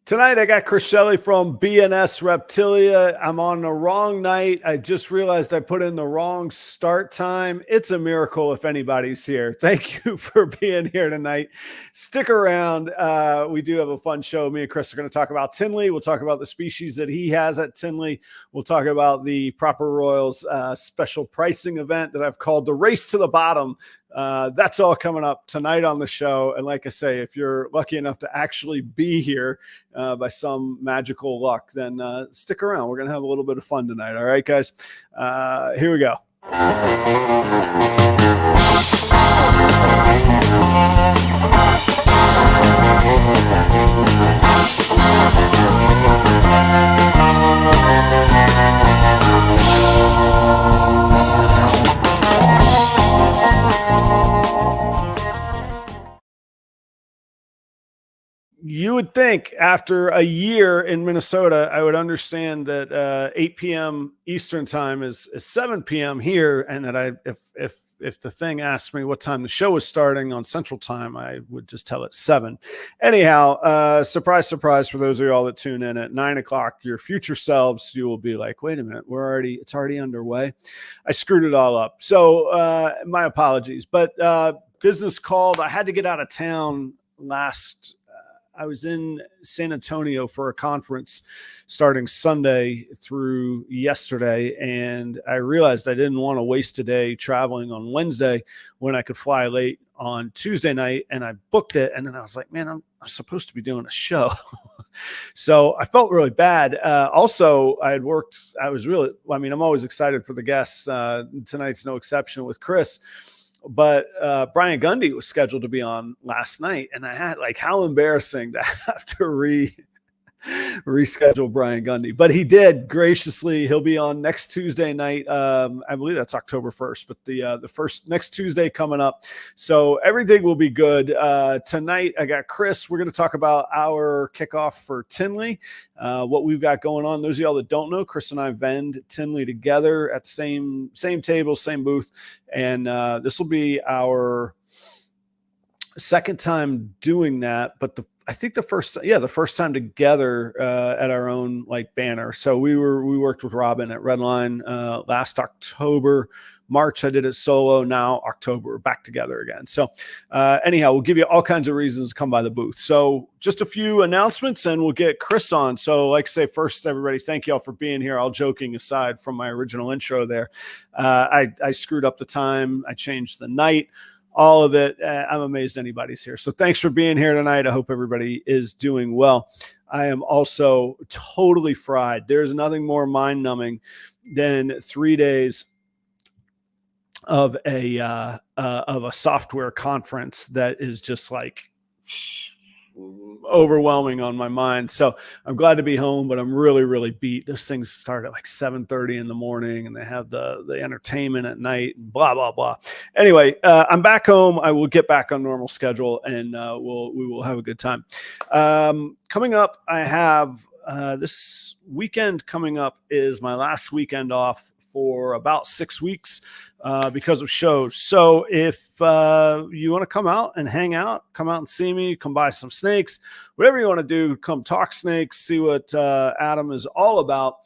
Tonight, I got Shelly from B and S Reptilia. I'm on the wrong night. I just realized I put in the wrong start time. It's a miracle if anybody's here. Thank you for being here tonight. Stick around. We do have a fun show. Me and Chris are going to talk about Tinley. We'll talk about the species that he has at Tinley. We'll talk about the properroyals special pricing event that I've called the Race to the Bottom. That's all coming up tonight on the show. And like I say, if you're lucky enough to actually be here by some magical luck, then stick around. We're going to have a little bit of fun tonight. All right, guys, here we go. You would think after a year in Minnesota, I would understand that 8 p.m. Eastern time is 7 p.m. here, and that if the thing asked me what time the show was starting on Central Time, I would just tell it 7. Anyhow, surprise, surprise for those of y'all that tune in at 9 o'clock, your future selves, you will be like, wait a minute, it's already underway. I screwed it all up. So my apologies, but business called. I had to get out of town I was in San Antonio for a conference starting Sunday through yesterday, and I realized I didn't want to waste a day traveling on Wednesday when I could fly late on Tuesday night, and I booked it, and then I was like, man, I'm supposed to be doing a show. So I felt really bad. Also, I'm always excited for the guests. Tonight's no exception with Chris. But Brian Gundy was scheduled to be on last night, and I had how embarrassing to have to reschedule Brian Gundy. But he did graciously. He'll be on next Tuesday night. I believe that's October 1st, but the first next Tuesday coming up. So everything will be good. Tonight I got Chris. We're going to talk about our kickoff for Tinley, what we've got going on. Those of y'all that don't know, Chris and I vend Tinley together at the same table, same booth. And this will be our second time doing that, but I think the first time together at our own banner. So we worked with Robin at REDLINE last October. March I did it solo. Now October we're back together again. So anyhow, we'll give you all kinds of reasons to come by the booth. So just a few announcements and we'll get Chris on. So like I say, first, everybody, thank y'all for being here. All joking aside from my original intro there, I screwed up the time. I changed the night. All of it. I'm amazed anybody's here. So thanks for being here tonight. I hope everybody is doing well. I am also totally fried. There's nothing more mind-numbing than 3 days of a software conference that is just overwhelming on my mind. So I'm glad to be home, but I'm really, really beat. Those things start at 7:30 in the morning and they have the entertainment at night and blah, blah, blah. Anyway, I'm back home. I will get back on normal schedule and we will have a good time. Coming up, I have this weekend coming up is my last weekend off for about 6 weeks because of shows. So if you want to come out and hang out, come out and see me, come buy some snakes, whatever you want to do, come talk snakes, see what Adam is all about.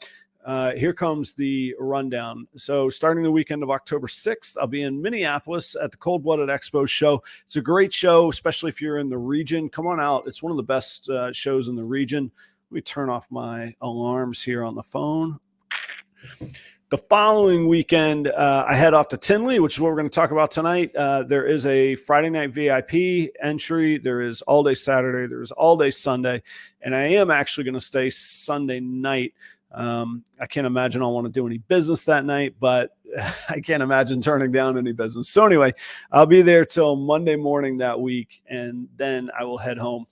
Here comes the rundown. So starting the weekend of October 6th, I'll be in Minneapolis at the Cold Blooded Expo show. It's a great show, especially if you're in the region. Come on out. It's one of the best shows in the region. Let me turn off my alarms here on the phone. The following weekend, I head off to Tinley, which is what we're going to talk about tonight. There is a Friday night VIP entry. There is all day Saturday. There is all day Sunday. And I am actually going to stay Sunday night. I can't imagine I'll want to do any business that night, but I can't imagine turning down any business. So anyway, I'll be there till Monday morning that week, and then I will head home.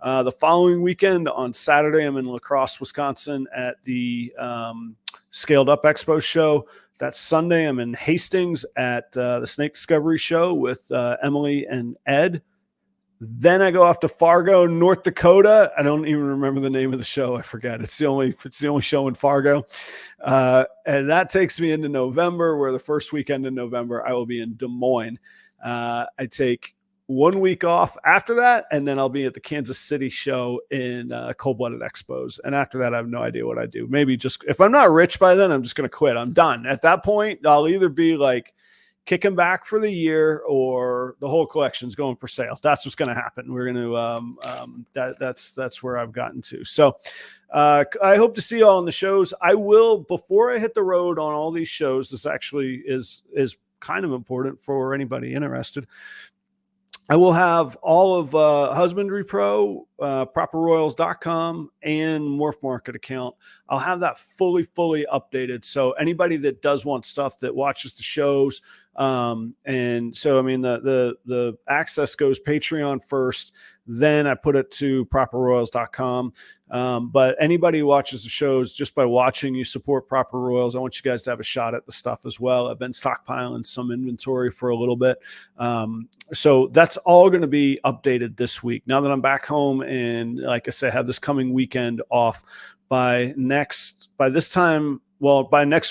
The following weekend on Saturday, I'm in La Crosse, Wisconsin at the Scaled Up Expo show. That Sunday, I'm in Hastings at the Snake Discovery show with Emily and Ed. Then I go off to Fargo, North Dakota. I don't even remember the name of the show. I forget. It's the only show in Fargo. And that takes me into November, where the first weekend in November, I will be in Des Moines. I take 1 week off after that, and then I'll be at the Kansas City show in Cold-Blooded Expos. And after that, I have no idea what I do. Maybe just, if I'm not rich by then, I'm just going to quit. I'm done. At that point, I'll either be like kicking back for the year or the whole collection's going for sale. That's what's going to happen. We're going to, that's where I've gotten to. So I hope to see you all in the shows. I will, before I hit the road on all these shows, this actually is kind of important for anybody interested. I will have all of Husbandry Pro, properroyals.com, and Morph Market account. I'll have that fully updated. So anybody that does want stuff that watches the shows, and so I mean the access goes Patreon first, then I put it to properroyals.com. But anybody who watches the shows, just by watching, you support Proper Royals. I want you guys to have a shot at the stuff as well. I've been stockpiling some inventory for a little bit. So that's all going to be updated this week. Now that I'm back home and, like I said, have this coming weekend off, by next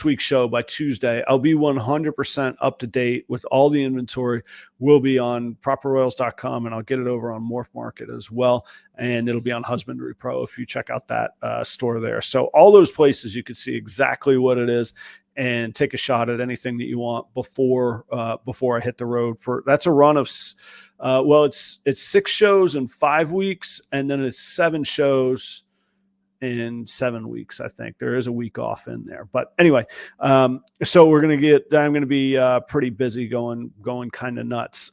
week's show, by Tuesday, I'll be 100% up to date with all the inventory. Will be on properroyals.com, and I'll get it over on Morph Market as well. And it'll be on Husbandry Pro if you check out that store there. So all those places, you can see exactly what it is and take a shot at anything that you want before I hit the road. That's a run of, it's 6 shows in 5 weeks, and then it's 7 shows in 7 weeks. I think there is a week off in there, but anyway, so I'm going to be pretty busy, going kind of nuts.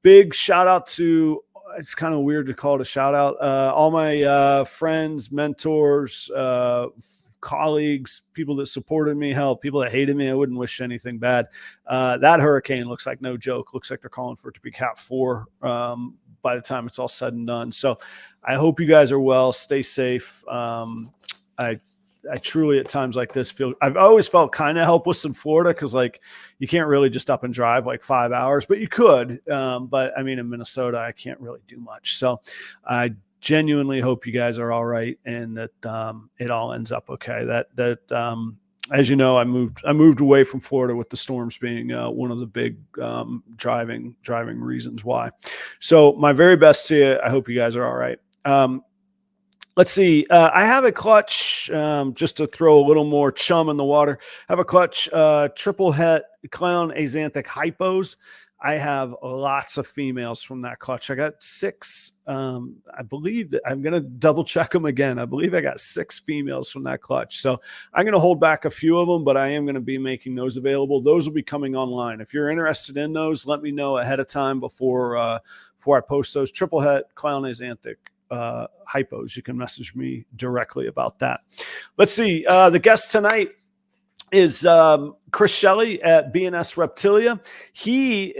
Big shout out to, it's kind of weird to call it a shout out, all my friends, mentors, colleagues, people that supported me, people that hated me. I wouldn't wish anything bad. That hurricane looks like no joke. Looks like they're calling for it to be Cat 4 by the time it's all said and done. So I hope you guys are well. Stay safe. I truly, at times like this, I've always felt kind of helpless in Florida, because like you can't really just up and drive like 5 hours, but you could. But I mean, in Minnesota, I can't really do much. So I genuinely hope you guys are all right, and that it all ends up okay. That as you know, I moved away from Florida with the storms being one of the big driving reasons why. So my very best to you. I hope you guys are all right. Let's see. I have a clutch, just to throw a little more chum in the water. I have a clutch, triple het clown axanthic hypos. I have lots of females from that clutch. I got 6. I believe that I'm going to double check them again. I believe I got 6 females from that clutch. So I'm going to hold back a few of them, but I am going to be making those available. Those will be coming online. If you're interested in those, let me know ahead of time before I post those. Triple het clown axanthic hypos. You can message me directly about that. Let's see. The guest tonight is Chris Shelly at B and S Reptilia. He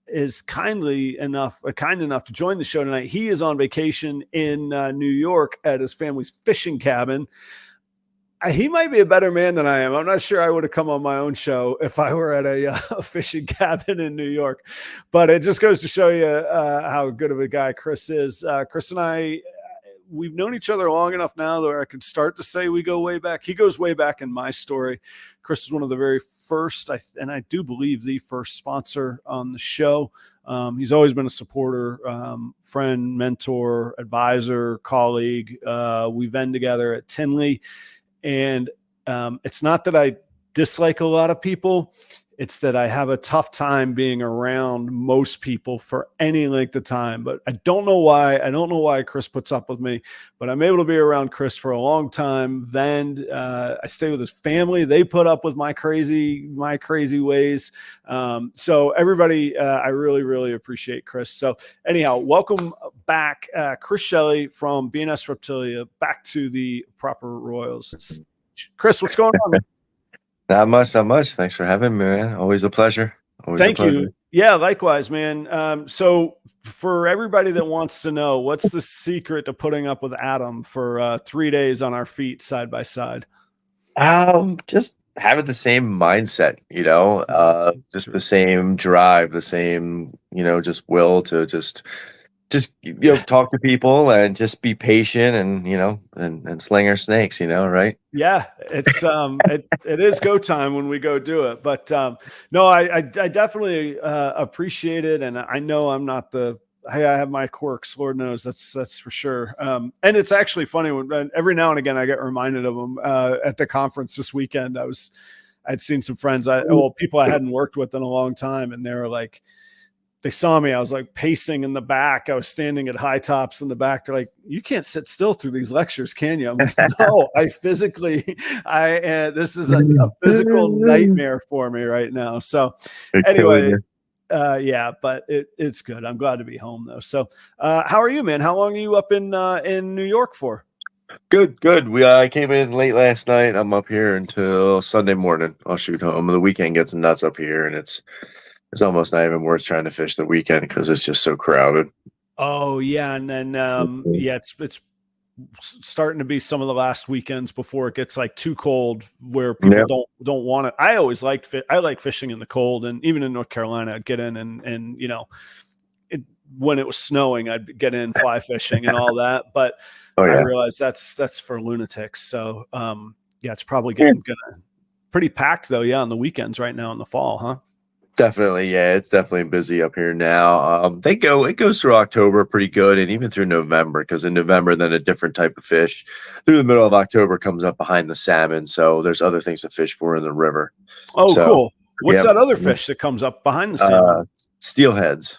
is kind enough to join the show tonight. He is on vacation in New York at his family's fishing cabin. He might be a better man than I am. I'm not sure I would have come on my own show if I were at a fishing cabin in New York, but it just goes to show you how good of a guy Chris is. Chris and I, we've known each other long enough now that I could start to say we go way back. He goes way back in my story. Chris is one of the very first, and I do believe the first sponsor on the show. He's always been a supporter, friend, mentor, advisor, colleague. We vend together at Tinley. And it's not that I dislike a lot of people. It's that I have a tough time being around most people for any length of time, but I don't know why. I don't know why Chris puts up with me, but I'm able to be around Chris for a long time. Then I stay with his family. They put up with my crazy ways. So everybody, I really, really appreciate Chris. So anyhow, welcome back, Chris Shelly from B and S Reptilia, back to the Proper Royals. Chris, what's going on, man? Not much. Thanks for having me, man. Always a pleasure. Thank you. Yeah, likewise, man. So for everybody that wants to know, what's the secret to putting up with Adam for 3 days on our feet side by side? Just having the same mindset, just the same drive, the same, just will to just just talk to people and just be patient and and sling our snakes, right? Yeah, it's it is go time when we go do it. But no, I definitely appreciate it, and I know I'm not the hey, I have my quirks, Lord knows that's for sure. And it's actually funny when every now and again I get reminded of them at the conference this weekend. I'd seen some friends, people I hadn't worked with in a long time, and they were like, they saw me. I was like pacing in the back. I was standing at high tops in the back. They're like, "You can't sit still through these lectures, can you?" I'm like, "No, I physically, this is a physical nightmare for me right now." So, anyway, yeah, but it's good. I'm glad to be home though. So, how are you, man? How long are you up in New York for? Good. I came in late last night. I'm up here until Sunday morning. I'll shoot home. The weekend gets nuts up here, and it's almost not even worth trying to fish the weekend because it's just so crowded. Oh yeah, and then yeah, it's starting to be some of the last weekends before it gets like too cold where people don't want it. I always liked I like fishing in the cold, and even in North Carolina I'd get in and when it was snowing I'd get in fly fishing and all that, but I realized that's for lunatics. So yeah, it's probably getting pretty packed though, on the weekends right now in the fall, huh? Definitely, yeah, it's definitely busy up here now. It goes through October pretty good, and even through November, because in November then a different type of fish through the middle of October comes up behind the salmon. So there's other things to fish for in the river. Oh, so, cool. What's that other fish that comes up behind the salmon? Steelheads.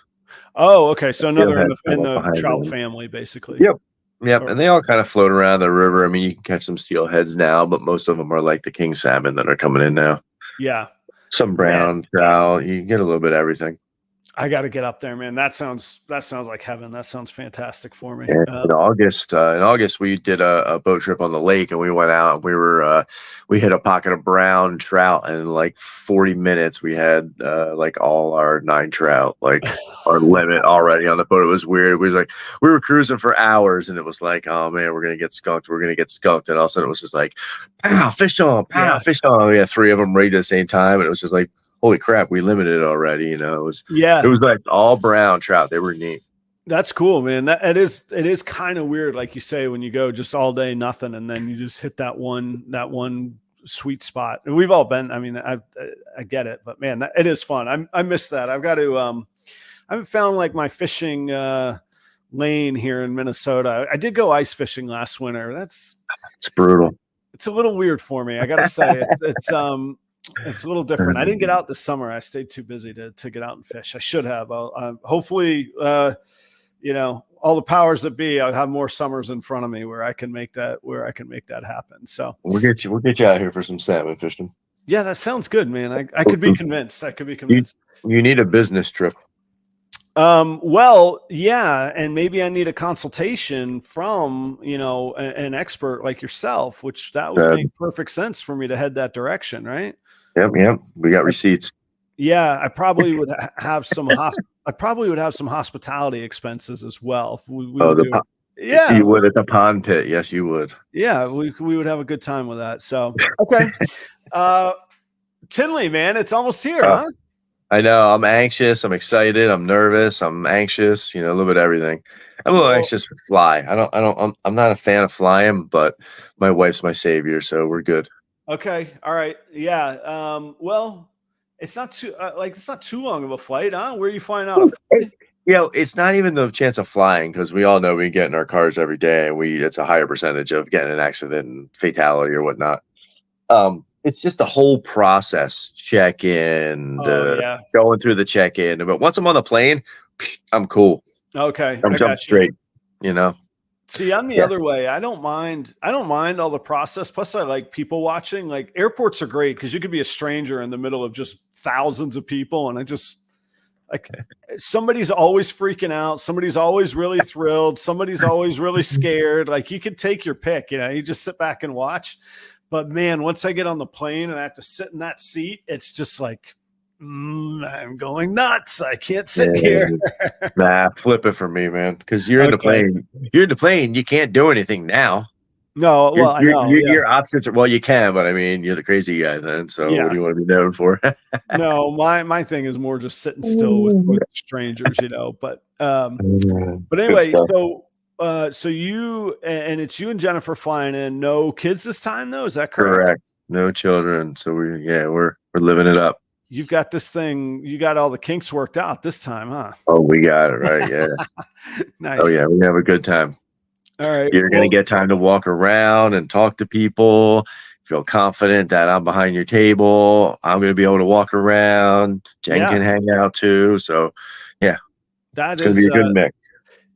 Oh, okay. So another in the trout family, basically. Yep. And they all kind of float around the river. I mean, you can catch some steelheads now, but most of them are like the king salmon that are coming in now. Yeah. Some brown trout. You can get a little bit of everything. I got to get up there, man. That sounds like heaven. That sounds fantastic for me. In August, we did a boat trip on the lake, and we went out. We hit a pocket of brown trout, and in like 40 minutes, we had like all our 9 trout, like our limit already on the boat. It was weird. It was like we were cruising for hours, and it was like, oh man, we're gonna get skunked. We're gonna get skunked, and all of a sudden, it was just like, pow, fish on, pow, fish on. We had 3 of them right at the same time, and it was just like, holy crap, we limited it already. It was like all brown trout. They were neat. That's cool, man. It is kind of weird, like you say, when you go just all day nothing, and then you just hit that one sweet spot. And we've all been. I mean, I get it, but man, it is fun. I miss that. I've got to. I haven't found like my fishing lane here in Minnesota. I did go ice fishing last winter. It's brutal. It's a little weird for me. I got to say, it's a little different. I didn't get out this summer. I stayed too busy to get out and fish. I should have. Hopefully, all the powers that be, I'll have more summers in front of me where I can make that happen. So we'll get you out here for some salmon fishing. Yeah, that sounds good, man. I could be convinced. You need a business trip. Well, yeah, and maybe I need a consultation from, an expert like yourself, which that would make perfect sense for me to head that direction, right? Yep. We got receipts. Yeah, I probably would have some hospitality expenses as well. You would at the pond pit. Yes, you would. Yeah, we would have a good time with that. So, okay. Tinley, man, it's almost here, huh? I know. I'm anxious. I'm excited. I'm nervous. I'm anxious. A little bit of everything. I'm a little anxious for fly. I'm not a fan of flying, but my wife's my savior, so we're good. Okay. All right. Yeah. Well, it's not too long of a flight, huh? Where are you flying out of? It's not even the chance of flying, because we all know we get in our cars every day, and it's a higher percentage of getting an accident and fatality or whatnot. It's just the whole process, check-in, going through the check-in. But once I'm on the plane, I'm cool. Okay. I'm jump straight, See, I'm the other way. I don't mind all the process. Plus I like people watching. Like, airports are great because you could be a stranger in the middle of just thousands of people. And I just somebody's always freaking out. Somebody's always really thrilled. Somebody's always really scared. Like, you could take your pick, you just sit back and watch. But man, once I get on the plane and I have to sit in that seat, it's just like, I'm going nuts. I can't sit here. Nah, flip it for me, man. Because you're in the plane. You're in the plane. You can't do anything now. No, well, I know. Yeah. Your options are, well, you can, but I mean, you're the crazy guy then. So what Yeah. do you want to be known for? No, my thing is more just sitting still with strangers, but Good anyway, stuff. so you and it's you and Jennifer flying in. No kids this time, though. Is that correct? Correct. No children. So we're living it up. You've got this thing. You got all the kinks worked out this time, huh? Oh, we got it right. Yeah. Oh Nice. yeah, we have a good time. All right. You're gonna Well, get time to walk around and talk to people. Feel confident that I'm behind your table. I'm gonna be able to walk around. Jen yeah, can hang out too. So yeah, that it's gonna be is. a good mix.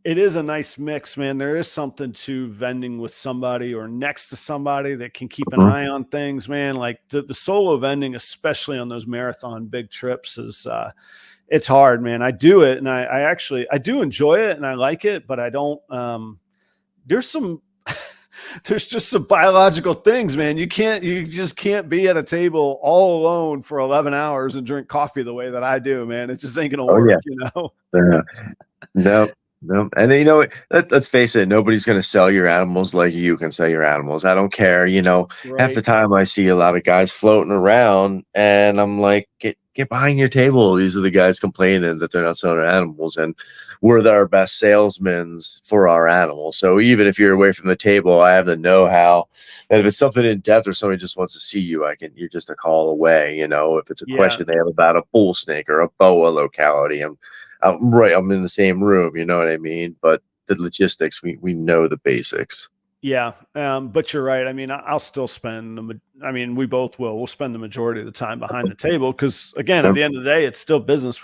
It is a nice mix, man. There is something to vending with somebody or next to somebody that can keep an Mhm. eye on things, man. Like the solo vending, especially on those marathon big trips, is it's hard, man. I do it, and I actually I do enjoy it, and I like it, but I don't. There's some. There's just some biological things, man. You just can't be at a table all alone for 11 hours and drink coffee the way that I do, man. It just ain't gonna Oh work, yeah. Uh, no, no. And then, let's face it, nobody's going to sell your animals like you can sell your animals. I don't care. Half the Right? time I see a lot of guys floating around and I'm like, get behind your table. These are the guys complaining that they're not selling their animals. And we're our best salesmen for our animals. So even if you're away from the table, I have the know-how that if it's something in depth or somebody just wants to see you, you're just a call away. If it's a Yeah, question they have about a bull snake or a boa locality, I'm in the same room, you know what I mean? But the logistics, we know the basics. yeah. But you're right. I mean, I'll still spend I mean, we both will. We'll spend the majority of the time behind the table because, again, at Yep. the end of the day, it's still business.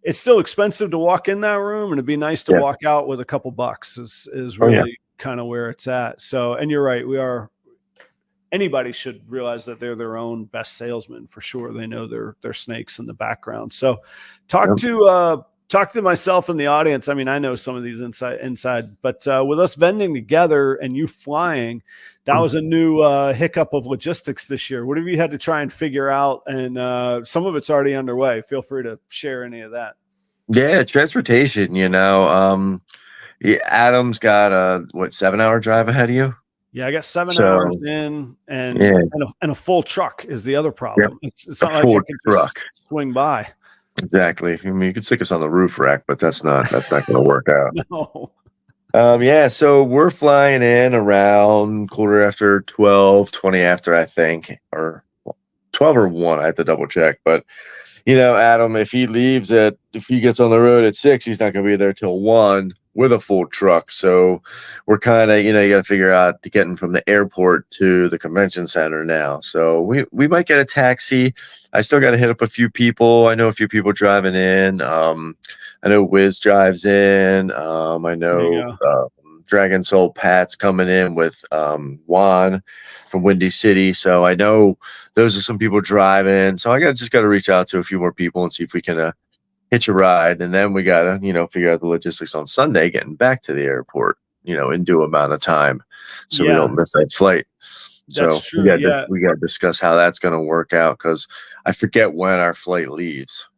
It's still expensive to walk in that room, and it'd be nice to Yeah. walk out with a couple bucks. Is Oh yeah. really kind of where it's at. So, and you're right. Anybody should realize that they're their own best salesman for sure. They know their snakes in the background. So talk Yep. to myself and the audience. I mean, I know some of these inside, but with us vending together and you flying, that was a new hiccup of logistics this year. What have you had to try and figure out? And some of it's already underway. Feel free to share any of that. Yeah, transportation, yeah, Adam's got a 7-hour drive ahead of you. Yeah, I got 7 hours So in, yeah, and a full truck is the other yep. problem. It's A not like I full can truck. just swing by. Exactly. I mean, you could stick us on the roof rack, but that's not gonna work out. No. Yeah, so we're flying in around quarter after 12, 20 after, I think, or 12 or 1. I have to double check. But, Adam, if he gets on the road at 6, he's not going to be there till 1 with a full truck. So we're kind of, you got to figure out to getting from the airport to the convention center now. So we might get a taxi. I still got to hit up a few people. I know a few people driving in. I know Wiz drives in. I There you know go. Dragon Soul Pat's coming in with Juan from Windy City. So I know those are some people driving. So I just got to reach out to a few more people and see if we can hitch a ride. And then we got to, figure out the logistics on Sunday, getting back to the airport, in due amount of time so we Yeah, don't miss that flight. that's So true. Yeah. we got to discuss how that's going to work out because I forget when our flight leaves.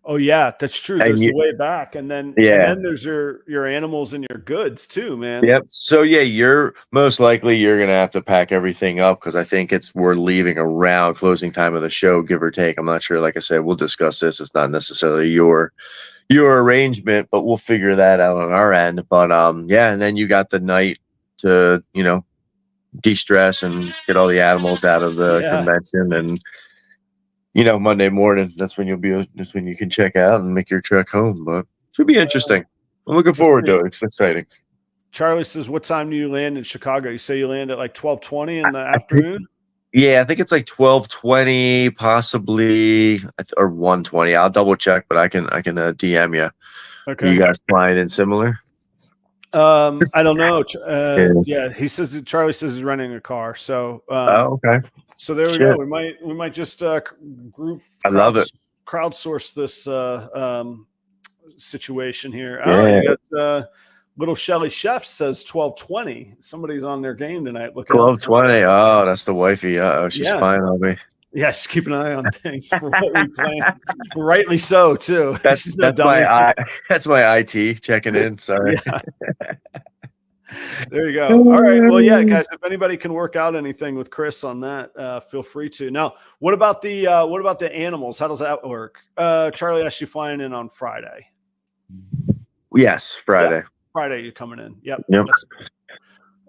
Oh yeah, that's true. And There's the way back, and then yeah. there's your animals and your goods too, man. Yep. So yeah, you're gonna have to pack everything up because I think we're leaving around closing time of the show, give or take. I'm not sure. Like I said, we'll discuss this. It's not necessarily your arrangement, but we'll figure that out on our end. But yeah, and then you got the night to de-stress and get all the animals out of the Yeah, convention, and Monday morning that's when you can check out and make your trek home. But it should be interesting. I'm looking let's forward see. to it. It's exciting. Charlie says, "What time do you land in Chicago?" You say you land at like 12:20 in the afternoon. Yeah, I think it's like 12:20, possibly, or 1:20. I'll double check, but I can DM you. Okay. You guys flying in similar? I don't know. Yeah. Yeah, he says Charlie says he's renting a car. So, Oh, okay. so there we Shit. go. We might just group I love it. crowdsource this situation here. Yeah. Oh, you got little Shelly Chef says 12:20. Somebody's on their game tonight. Looking out for 12:20. Oh, that's the wifey. Oh, she's Yeah. spying on me. Yeah, just keep an eye on things for what we plan. Rightly so, too. That's She's no dummy. that's my IT checking in. Sorry. Yeah. There you go. All right. Well, yeah, guys, if anybody can work out anything with Chris on that, feel free to. Now, what about the animals? How does that work? Charlie asked you flying in on Friday. Yes, Friday. Yeah, Friday you're coming in. Yep. Yep.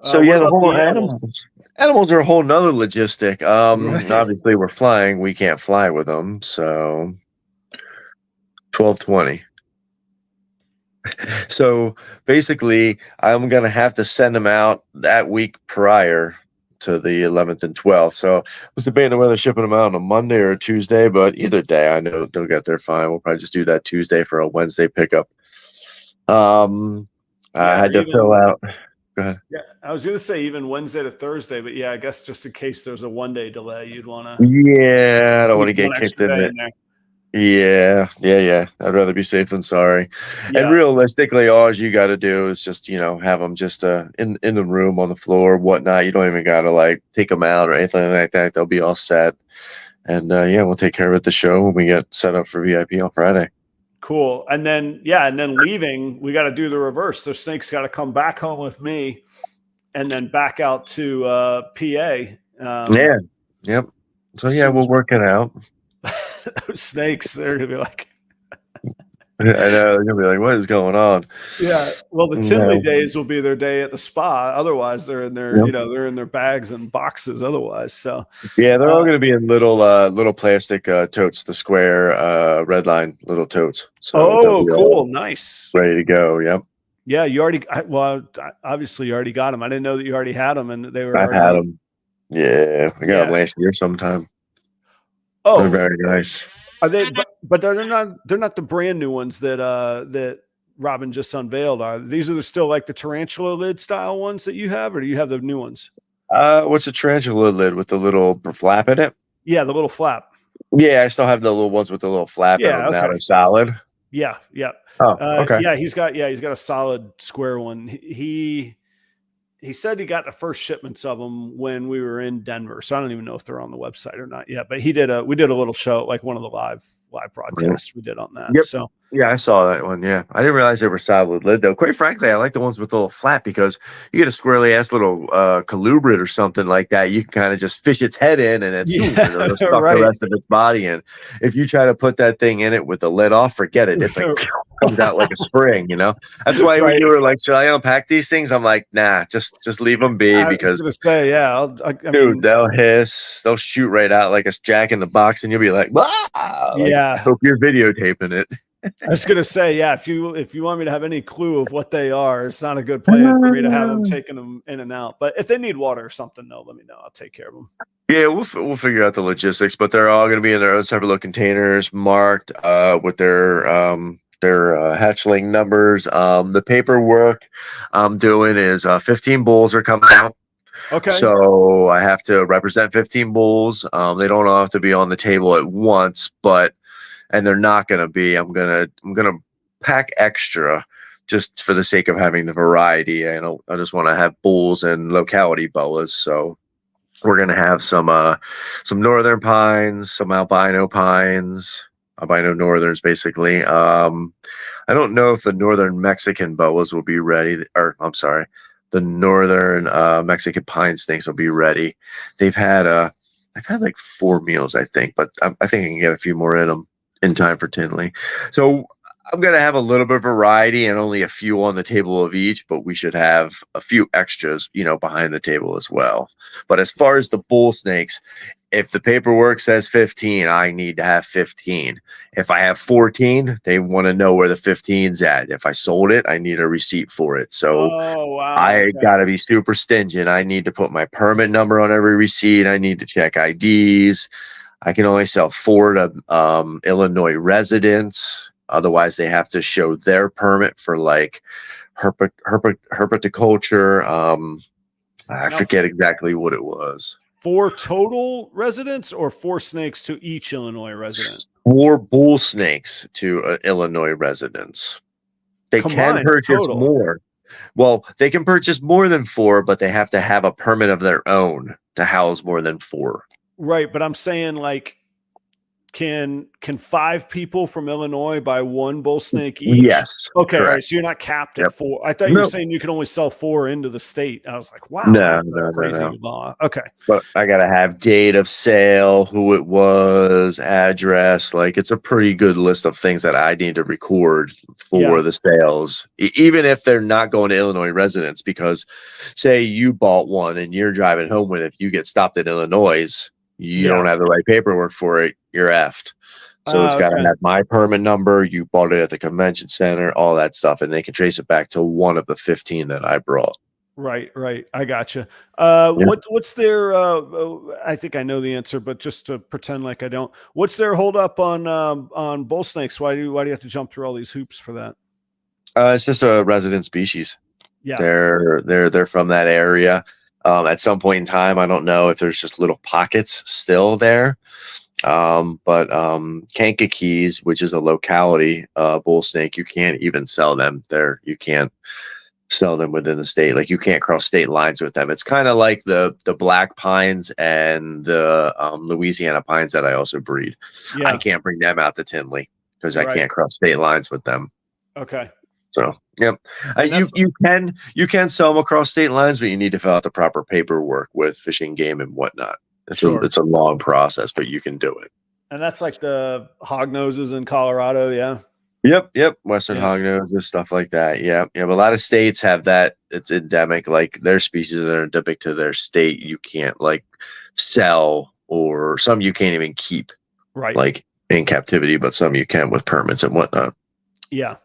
So what yeah, the about whole animals? animals are a whole nother logistic. Right. Obviously we're flying, we can't fly with them, so 12/20. So basically, I'm gonna have to send them out that week prior to the 11th and 12th. So I was debating whether shipping them out on a Monday or a Tuesday, but either day I know they'll get there fine. We'll probably just do that Tuesday for a Wednesday pickup. I Yeah, or had to fill even out. Go ahead. yeah, I was gonna say even Wednesday to Thursday, but yeah, I guess just in case there's a 1 day delay, you'd want to Yeah, I don't want to sneak get one kicked extra in day it. in there. Yeah. I'd rather be safe than sorry. And Yeah, realistically, all you got to do is just, have them just in the room on the floor, whatnot. You don't even got to like take them out or anything like that. They'll be all set. And yeah, we'll take care of it at the show when we get set up for VIP on Friday. cool. And then leaving, we got to do the reverse. The snakes got to come back home with me, and then back out to PA. Yeah. Yep. So yeah, we'll work it out. Those snakes, they're gonna be like, I know they're gonna be like, what is going on? yeah. Well, the Tinley days will be their day at the spa. Otherwise, they're in their, Yep. they're in their bags and boxes. Otherwise, so Yeah, they're all gonna be in little plastic totes, the square REDLINE little totes. So they'll be cool, all nice. ready to go. Yep. Yeah, you already. Well, obviously, you already got them. I didn't know that you already had them, and they were. I've had them. Yeah, I got them last year sometime. They're very nice. Are they? But they're not. They're not the brand new ones that Robin just unveiled. Are these are still like the tarantula lid style ones that you have, or do you have the new ones? What's a tarantula lid with the little flap in it? Yeah, the little flap. Yeah, I still have the little ones with the little flap in them. Now they're solid. Yeah. Oh, okay. Yeah, he's got a solid square one. He said he got the first shipments of them when we were in Denver. So I don't even know if they're on the website or not yet, but we did a little show, like one of the live broadcasts we did on that. Yep. So yeah, I saw that one. Yeah, I didn't realize they were solid lid though. Quite frankly, I like the ones with the little flap because you get a squirrely ass little colubrid or something like that. You can kind of just fish its head in and it's it'll suck the rest of its body in. If you try to put that thing in it with the lid off, forget it. It's like comes out like a spring. That's why when you were like, "Should I unpack these things?" I'm like, "Nah, just leave them be." Because I was gonna say, yeah, I mean, they'll hiss, they'll shoot right out like a jack in the box, and you'll be like, "Wow!" Like, I hope you're videotaping it. I was gonna say, yeah, if you want me to have any clue of what they are, it's not a good plan for me to have them taking them in and out. But if they need water or something, no, let me know. I'll take care of them. Yeah, we'll figure out the logistics, but they're all going to be in their own separate little containers, marked with their hatchling numbers. The paperwork I'm doing is 15 bulls are coming out. Okay. So I have to represent 15 bulls. They don't all have to be on the table at once, and they're not going to be. I'm gonna pack extra just for the sake of having the variety. I just want to have bulls and locality boas. So we're gonna have some northern pines, some albino pines, albino northerns, basically. I don't know if the northern Mexican boas will be ready, or I'm sorry, the northern Mexican pine snakes will be ready. They've had like 4 meals, I think, but I think I can get a few more in them in time for Tinley. So I'm going to have a little bit of variety and only a few on the table of each, but we should have a few extras, behind the table as well. But as far as the bull snakes, if the paperwork says 15, I need to have 15. If I have 14, they want to know where the 15's at. If I sold it, I need a receipt for it. So I got to be super stingent. I need to put my permit number on every receipt. I need to check IDs. I can only sell 4 to Illinois residents. Otherwise, they have to show their permit for like herpetoculture. I forget exactly what it was. 4 total residents or 4 snakes to each Illinois resident? 4 bull snakes to Illinois residents. They can purchase more. Well, they can purchase more than 4, but they have to have a permit of their own to house more than 4. Right, but I'm saying like can 5 people from Illinois buy 1 bull snake each? Yes. Okay. Correct. All right. So you're not capped at Yep. 4. I thought you were Nope. saying you could only sell 4 into the state. I was like, wow, No, that's a crazy law. Okay. But I gotta have date of sale, who it was, address. Like, it's a pretty good list of things that I need to record for the sales, even if they're not going to Illinois residents. Because, say you bought one and you're driving home with it, if you get stopped in Illinois, you don't have the right paperwork for it, you're effed. So it's got to have my permit number. You bought it at the convention center, all that stuff, and they can trace it back to one of the 15 that I brought. Right. I gotcha. What's their? I think I know the answer, but just to pretend like I don't. What's their hold up on bull snakes? Why do you have to jump through all these hoops for that? It's just a resident species. Yeah, they're from that area. At some point in time, I don't know if there's just little pockets still there. But Kankakee, which is a locality bull snake, you can't even sell them there. You can't sell them within the state. Like, you can't cross state lines with them. It's kind of like the black pines and the Louisiana pines that I also breed. I can't bring them out to Tinley because I can't cross state lines with them. Okay. So, yep. You can sell them across state lines, but you need to fill out the proper paperwork with Fish and Game and whatnot. It's a long process, but you can do it. And that's like the hog noses in Colorado, yeah. Yep. Western hognoses, stuff like that. Yeah. A lot of states have that. It's endemic. Like, their species that are endemic to their state, you can't like sell, or some you can't even keep, right? Like in captivity, but some you can with permits and whatnot. Yeah.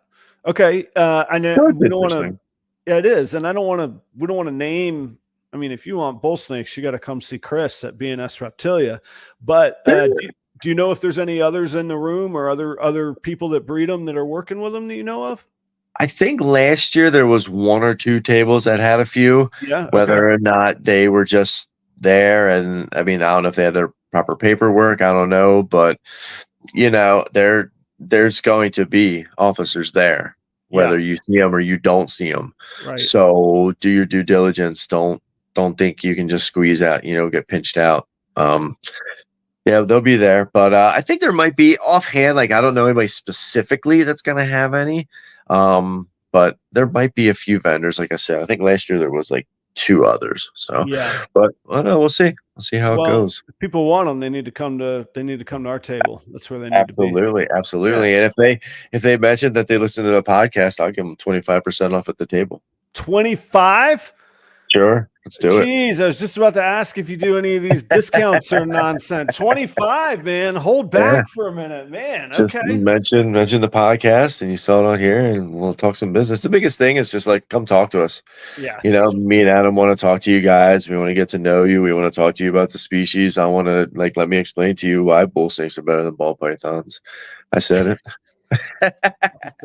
Okay. I know we don't want to. Yeah, it is, and I don't want to. We don't want to name. I mean, if you want bull snakes, you got to come see Chris at B and S Reptilia. But do you know if there's any others in the room, or other people that breed them that are working with them that you know of? I think last year there was 1 or 2 tables that had a few. Yeah. Whether or not they were just there, and I mean, I don't know if they had their proper paperwork. I don't know, but there's going to be officers there, whether you see them or you don't see them. Right. So do your due diligence. Don't think you can just squeeze out, get pinched out. Yeah, they'll be there, but I think there might be offhand. Like, I don't know anybody specifically that's going to have any, but there might be a few vendors. Like I said, I think last year there was like 2 others. So but we'll see. We'll see how it goes. If people want them, they need to come to our table. That's where they need to be. Absolutely. And if they mention that they listen to the podcast, I'll give them 25% off at the table. 25? Sure. Let's do it. Jeez, I was just about to ask if you do any of these discounts or nonsense. 25, man. Hold back for a minute, man. Just mention the podcast, and you saw it on here, and we'll talk some business. The biggest thing is just like, come talk to us. Yeah. Me and Adam want to talk to you guys. We want to get to know you. We want to talk to you about the species. I want to let me explain to you why bull snakes are better than ball pythons. I said it. I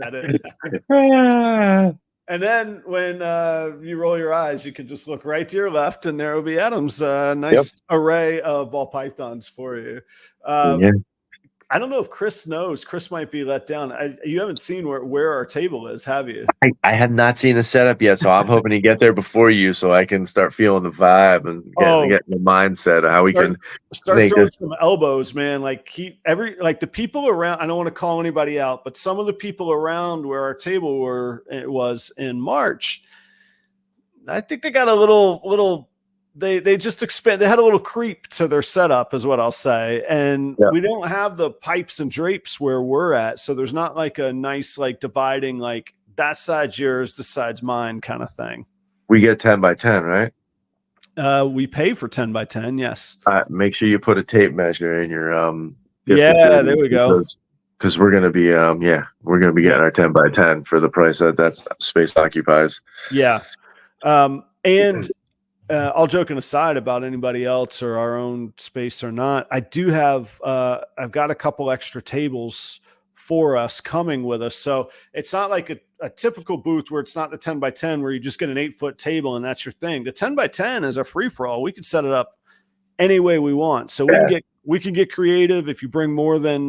said it. And then when you roll your eyes, you can just look right to your left, and there will be Adam's nice array of ball pythons for you. I don't know if Chris knows. Chris might be let down. You haven't seen where our table is, have you? I have not seen the setup yet, so I'm hoping to get there before you, so I can start feeling the vibe and get the mindset of how we can start throwing some elbows, man. Like, the people around. I don't want to call anybody out, but some of the people around where our table was in March, I think they got a little. They just expand. They had a little creep to their setup, is what I'll say. And we don't have the pipes and drapes where we're at, so there's not like a nice dividing, like that side's yours, this side's mine kind of thing. We get 10 by 10, right? We pay for 10 by 10. Yes. Make sure you put a tape measure in your there we go. Because we're gonna be getting our 10 by 10 for the price that space occupies. Yeah. And all joking aside about anybody else or our own space or not, I do have, I've got a couple extra tables for us coming with us. So it's not like a typical booth where it's not the 10 by 10 where you just get an 8-foot table and that's your thing. The 10 by 10 is a free for all. We could set it up any way we want. So we can get creative. If you bring more than,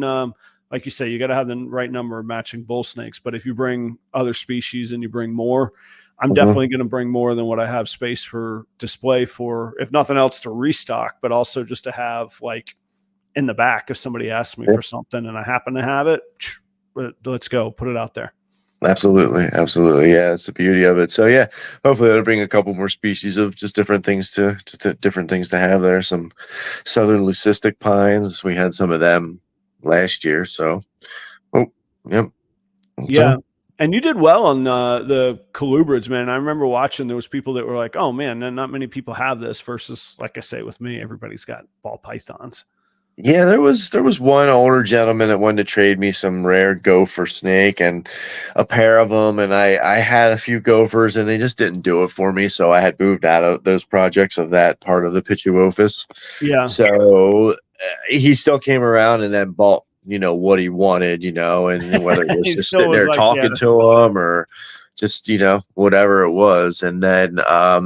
like you say, you got to have the right number of matching bull snakes. But if you bring other species and you bring more, I'm definitely going to bring more than what I have space for display for, if nothing else, to restock, but also just to have in the back if somebody asks me for something and I happen to have it. Let's go, put it out there. Absolutely. Yeah, it's the beauty of it. So yeah, hopefully that'll bring a couple more species of just different things to different things to have there. Some southern leucistic pines. We had some of them last year. So, yep. Yeah. And you did well on the colubrids, man. I remember watching, there was people that were like, oh man, not many people have this versus, like I say, with me, everybody's got ball pythons. Yeah, there was one older gentleman that wanted to trade me some rare gopher snake and a pair of them, and I had a few gophers and they just didn't do it for me, so I had moved out of those projects of that part of the Pituophis. Yeah. So he still came around and then bought, what he wanted, and whether it was just sitting there like, talking to him or just, whatever it was. And then I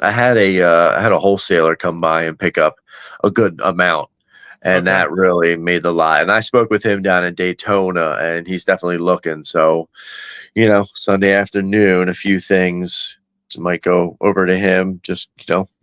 had a wholesaler come by and pick up a good amount. And that really made the lot. And I spoke with him down in Daytona, and he's definitely looking. So, Sunday afternoon, a few things might go over to him. Just,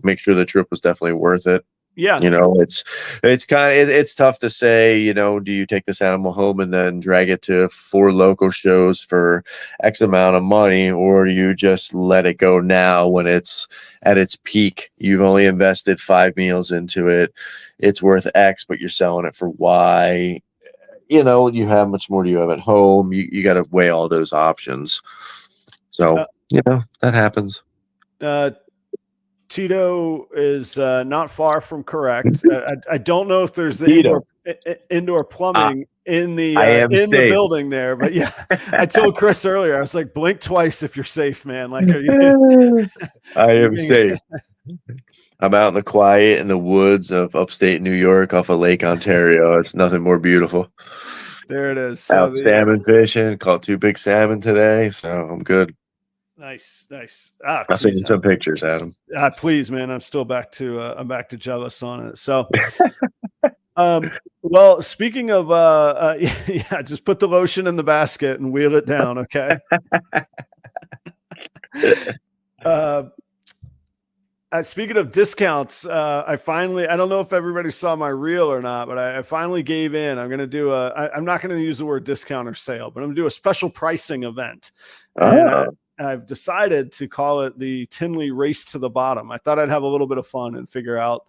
make sure the trip was definitely worth it. Yeah. It's tough to say, do you take this animal home and then drag it to 4 local shows for X amount of money, or do you just let it go now when it's at its peak? You've only invested 5 meals into it. It's worth X, but you're selling it for Y. How much more do you have at home? You got to weigh all those options. So, that happens. Tito is not far from correct. I don't know if there's the indoor plumbing in the the building there, but yeah, I told Chris earlier, I was like, blink twice if you're safe, man. Like, I am safe. I'm out in the quiet in the woods of upstate New York off of Lake Ontario. It's nothing more beautiful. There it is. Out salmon fishing, caught 2 big salmon today, so I'm good. Nice. I'll send you some pictures, Adam. Please, man. I'm still back to jealous on it. So, well, speaking of, yeah, just put the lotion in the basket and wheel it down. Okay. Speaking of discounts, I don't know if everybody saw my reel or not, but I finally gave in. I'm going to do I'm not going to use the word discount or sale, but I'm going to do a special pricing event. I've decided to call it the Tinley Race to the Bottom. I thought I'd have a little bit of fun and figure out,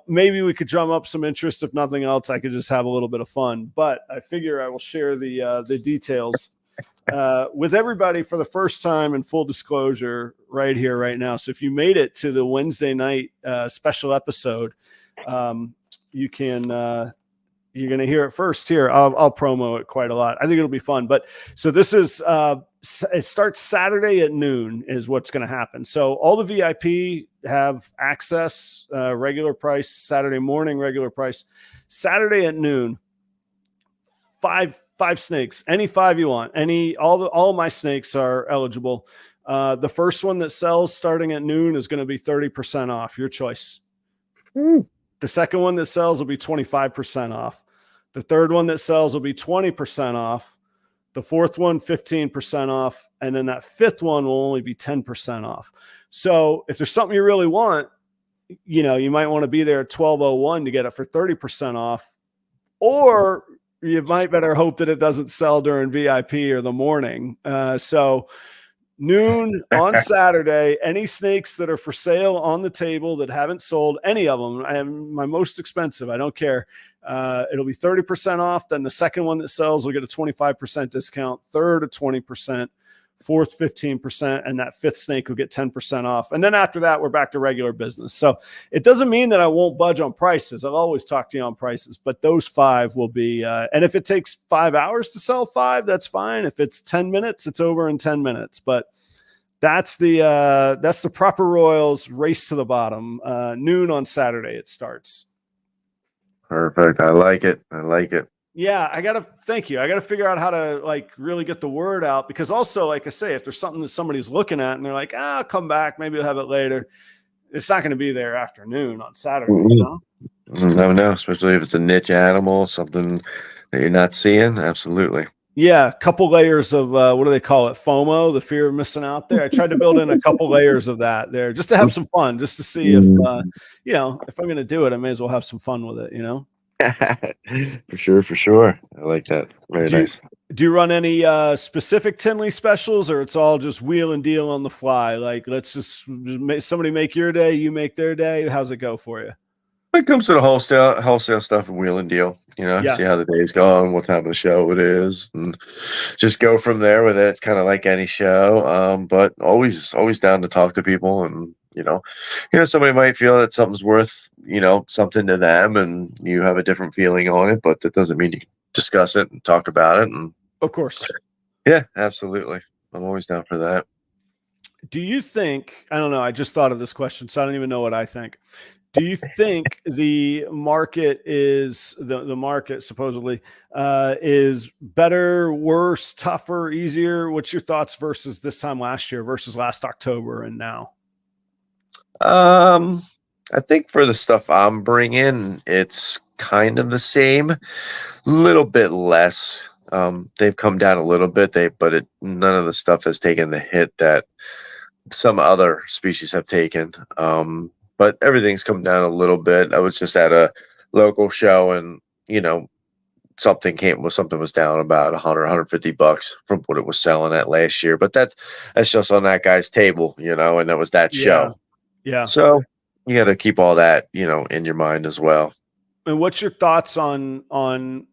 maybe we could drum up some interest. If nothing else, I could just have a little bit of fun. But I figure I will share the details with everybody for the first time in full disclosure right here, right now. So if you made it to the Wednesday night special episode, you can you're going to hear it first here. I'll promo it quite a lot. I think it'll be fun. But so this is, it starts Saturday at noon is what's going to happen. So all the VIP have access, regular price, Saturday morning, regular price, Saturday at noon, five snakes, any 5 you want, all my snakes are eligible. The first one that sells starting at noon is going to be 30% off, your choice. The second one that sells will be 25% off. The third one that sells will be 20% off. The fourth one, 15% off. And then that fifth one will only be 10% off. So if there's something you really want, you might want to be there at 12:01 to get it for 30% off, or you might better hope that it doesn't sell during VIP or the morning. So noon on Saturday, any snakes that are for sale on the table that haven't sold, any of them, I am my most expensive, I don't care. It'll be 30% off. Then the second one that sells will get a 25% discount, third a 20%, fourth 15%, and that fifth snake will get 10% off. And then after that, we're back to regular business. So it doesn't mean that I won't budge on prices. I'll always talk to you on prices, but those 5 will be, and if it takes 5 hours to sell 5, that's fine. If it's 10 minutes, it's over in 10 minutes. But that's the Proper Royals Race to the Bottom. Noon on Saturday it starts. Perfect. I like it. Yeah, thank you. I got to figure out how to really get the word out, because also, like I say, if there's something that somebody's looking at and they're like, I'll come back, maybe I'll have it later, it's not going to be there afternoon on Saturday. No, especially if it's a niche animal, something that you're not seeing. Absolutely. Yeah, a couple layers of what do they call it? FOMO, the fear of missing out there. I tried to build in a couple layers of that there just to have some fun, just to see if if I'm going to do it, I may as well have some fun with it, For sure, for sure. I like that. Very Do you nice. do you run any specific Tinley specials, or it's all just wheel and deal on the fly? Like, let's just somebody make your day, you make their day. How's it go for you? When it comes to the wholesale stuff and wheel and deal, Yeah, see how the day's going, what time of the show it is, and just go from there with it. It's kind of like any show, but always down to talk to people, and somebody might feel that something's worth something to them, and you have a different feeling on it, but that doesn't mean you can discuss it and talk about it, and of course. yeah, absolutely, I'm always down for that. Do you think, I don't know, I just thought of this question, so I don't even know what I think. Do you think the market is the market supposedly is better, worse, tougher, easier? What's your thoughts versus this time last year versus last October and now? I think for the stuff I'm bringing, it's kind of the same, little bit less. They've come down a little bit. None of the stuff has taken the hit that some other species have taken. But everything's come down a little bit. I was just at a local show, and something was down about 150 bucks from what it was selling at last year. But that's just on that guy's table, and that was that Yeah, show. yeah. So you got to keep all that, in your mind as well. And what's your thoughts on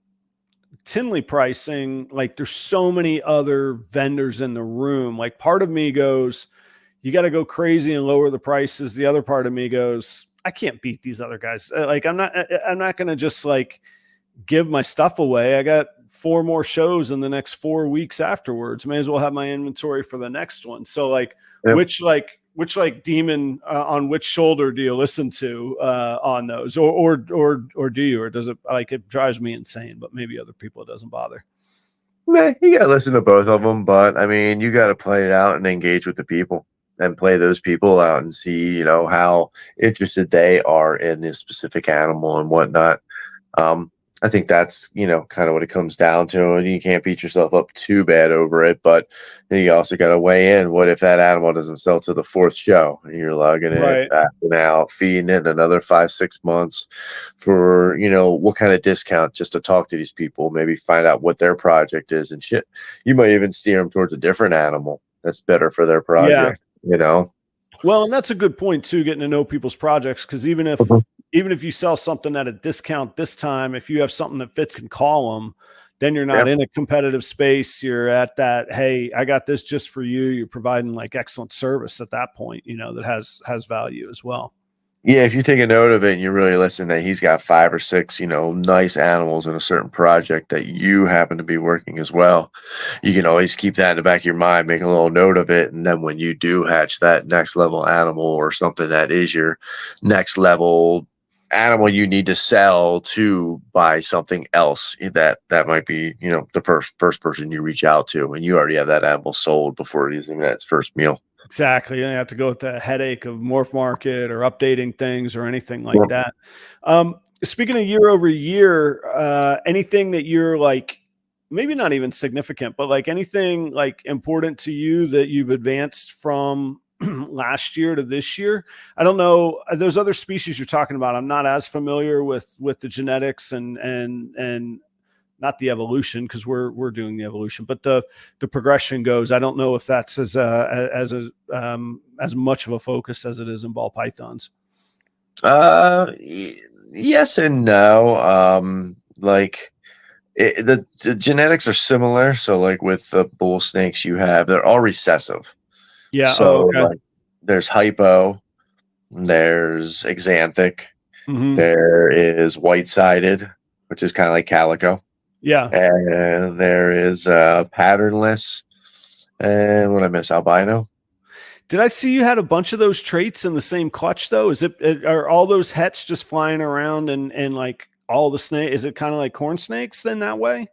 Tinley pricing? Like, there's so many other vendors in the room. Like, part of me goes, you got to go crazy and lower the prices. The other part of me goes, I can't beat these other guys. Like, I'm not going to just like give my stuff away. I got 4 more shows in the next 4 weeks afterwards. May as well have my inventory for the next one. So like, Yep. which demon on which shoulder do you listen to on those, or do you, or does it, like, it drives me insane, but maybe other people it doesn't bother. You got to listen to both of them, but I mean, you got to play it out and engage with the people and play those people out and see, how interested they are in this specific animal and whatnot. I think that's, kind of what it comes down to. And you can't beat yourself up too bad over it, but then you also got to weigh in. What if that animal doesn't sell to the 4th show and you're lugging it Right. back and out, feeding it another 5-6 months for, what kind of discount just to talk to these people, maybe find out what their project is and shit. You might even steer them towards a different animal that's better for their Yeah. project. Well, and that's a good point too, getting to know people's projects. Cause even if you sell something at a discount this time, if you have something that fits, can call them, then you're not Yep. in a competitive space. You're at that, hey, I got this just for you. You're providing like excellent service at that point, that has value as well. Yeah, if you take a note of it and you really listen, that he's got 5 or 6, nice animals in a certain project that you happen to be working as well. You can always keep that in the back of your mind, make a little note of it, and then when you do hatch that next level animal or something that is your next level animal you need to sell to buy something else, that might be, the first person you reach out to, and you already have that animal sold before it is even at its first meal. Exactly. You don't have to go with the headache of morph market or updating things or anything like Yep. that. Speaking of year over year, anything that you're like, maybe not even significant, but like anything like important to you that you've advanced from last year to this year? I don't know. Those other species you're talking about, I'm not as familiar with the genetics and not the evolution, because we're doing the evolution, but the progression goes. I don't know if that's as much of a focus as it is in ball pythons. Yes and no. Like the genetics are similar. So like with the bull snakes, they're all recessive. Yeah. Oh, So okay. like there's hypo, there's exanthic, Hmm. there is white-sided, which is kind of like calico, Yeah. and there is patternless, and what I miss, albino. Did I see you had a bunch of those traits in the same clutch though? Are all those hets just flying around and like all the snake? Is it kind of like corn snakes then that way?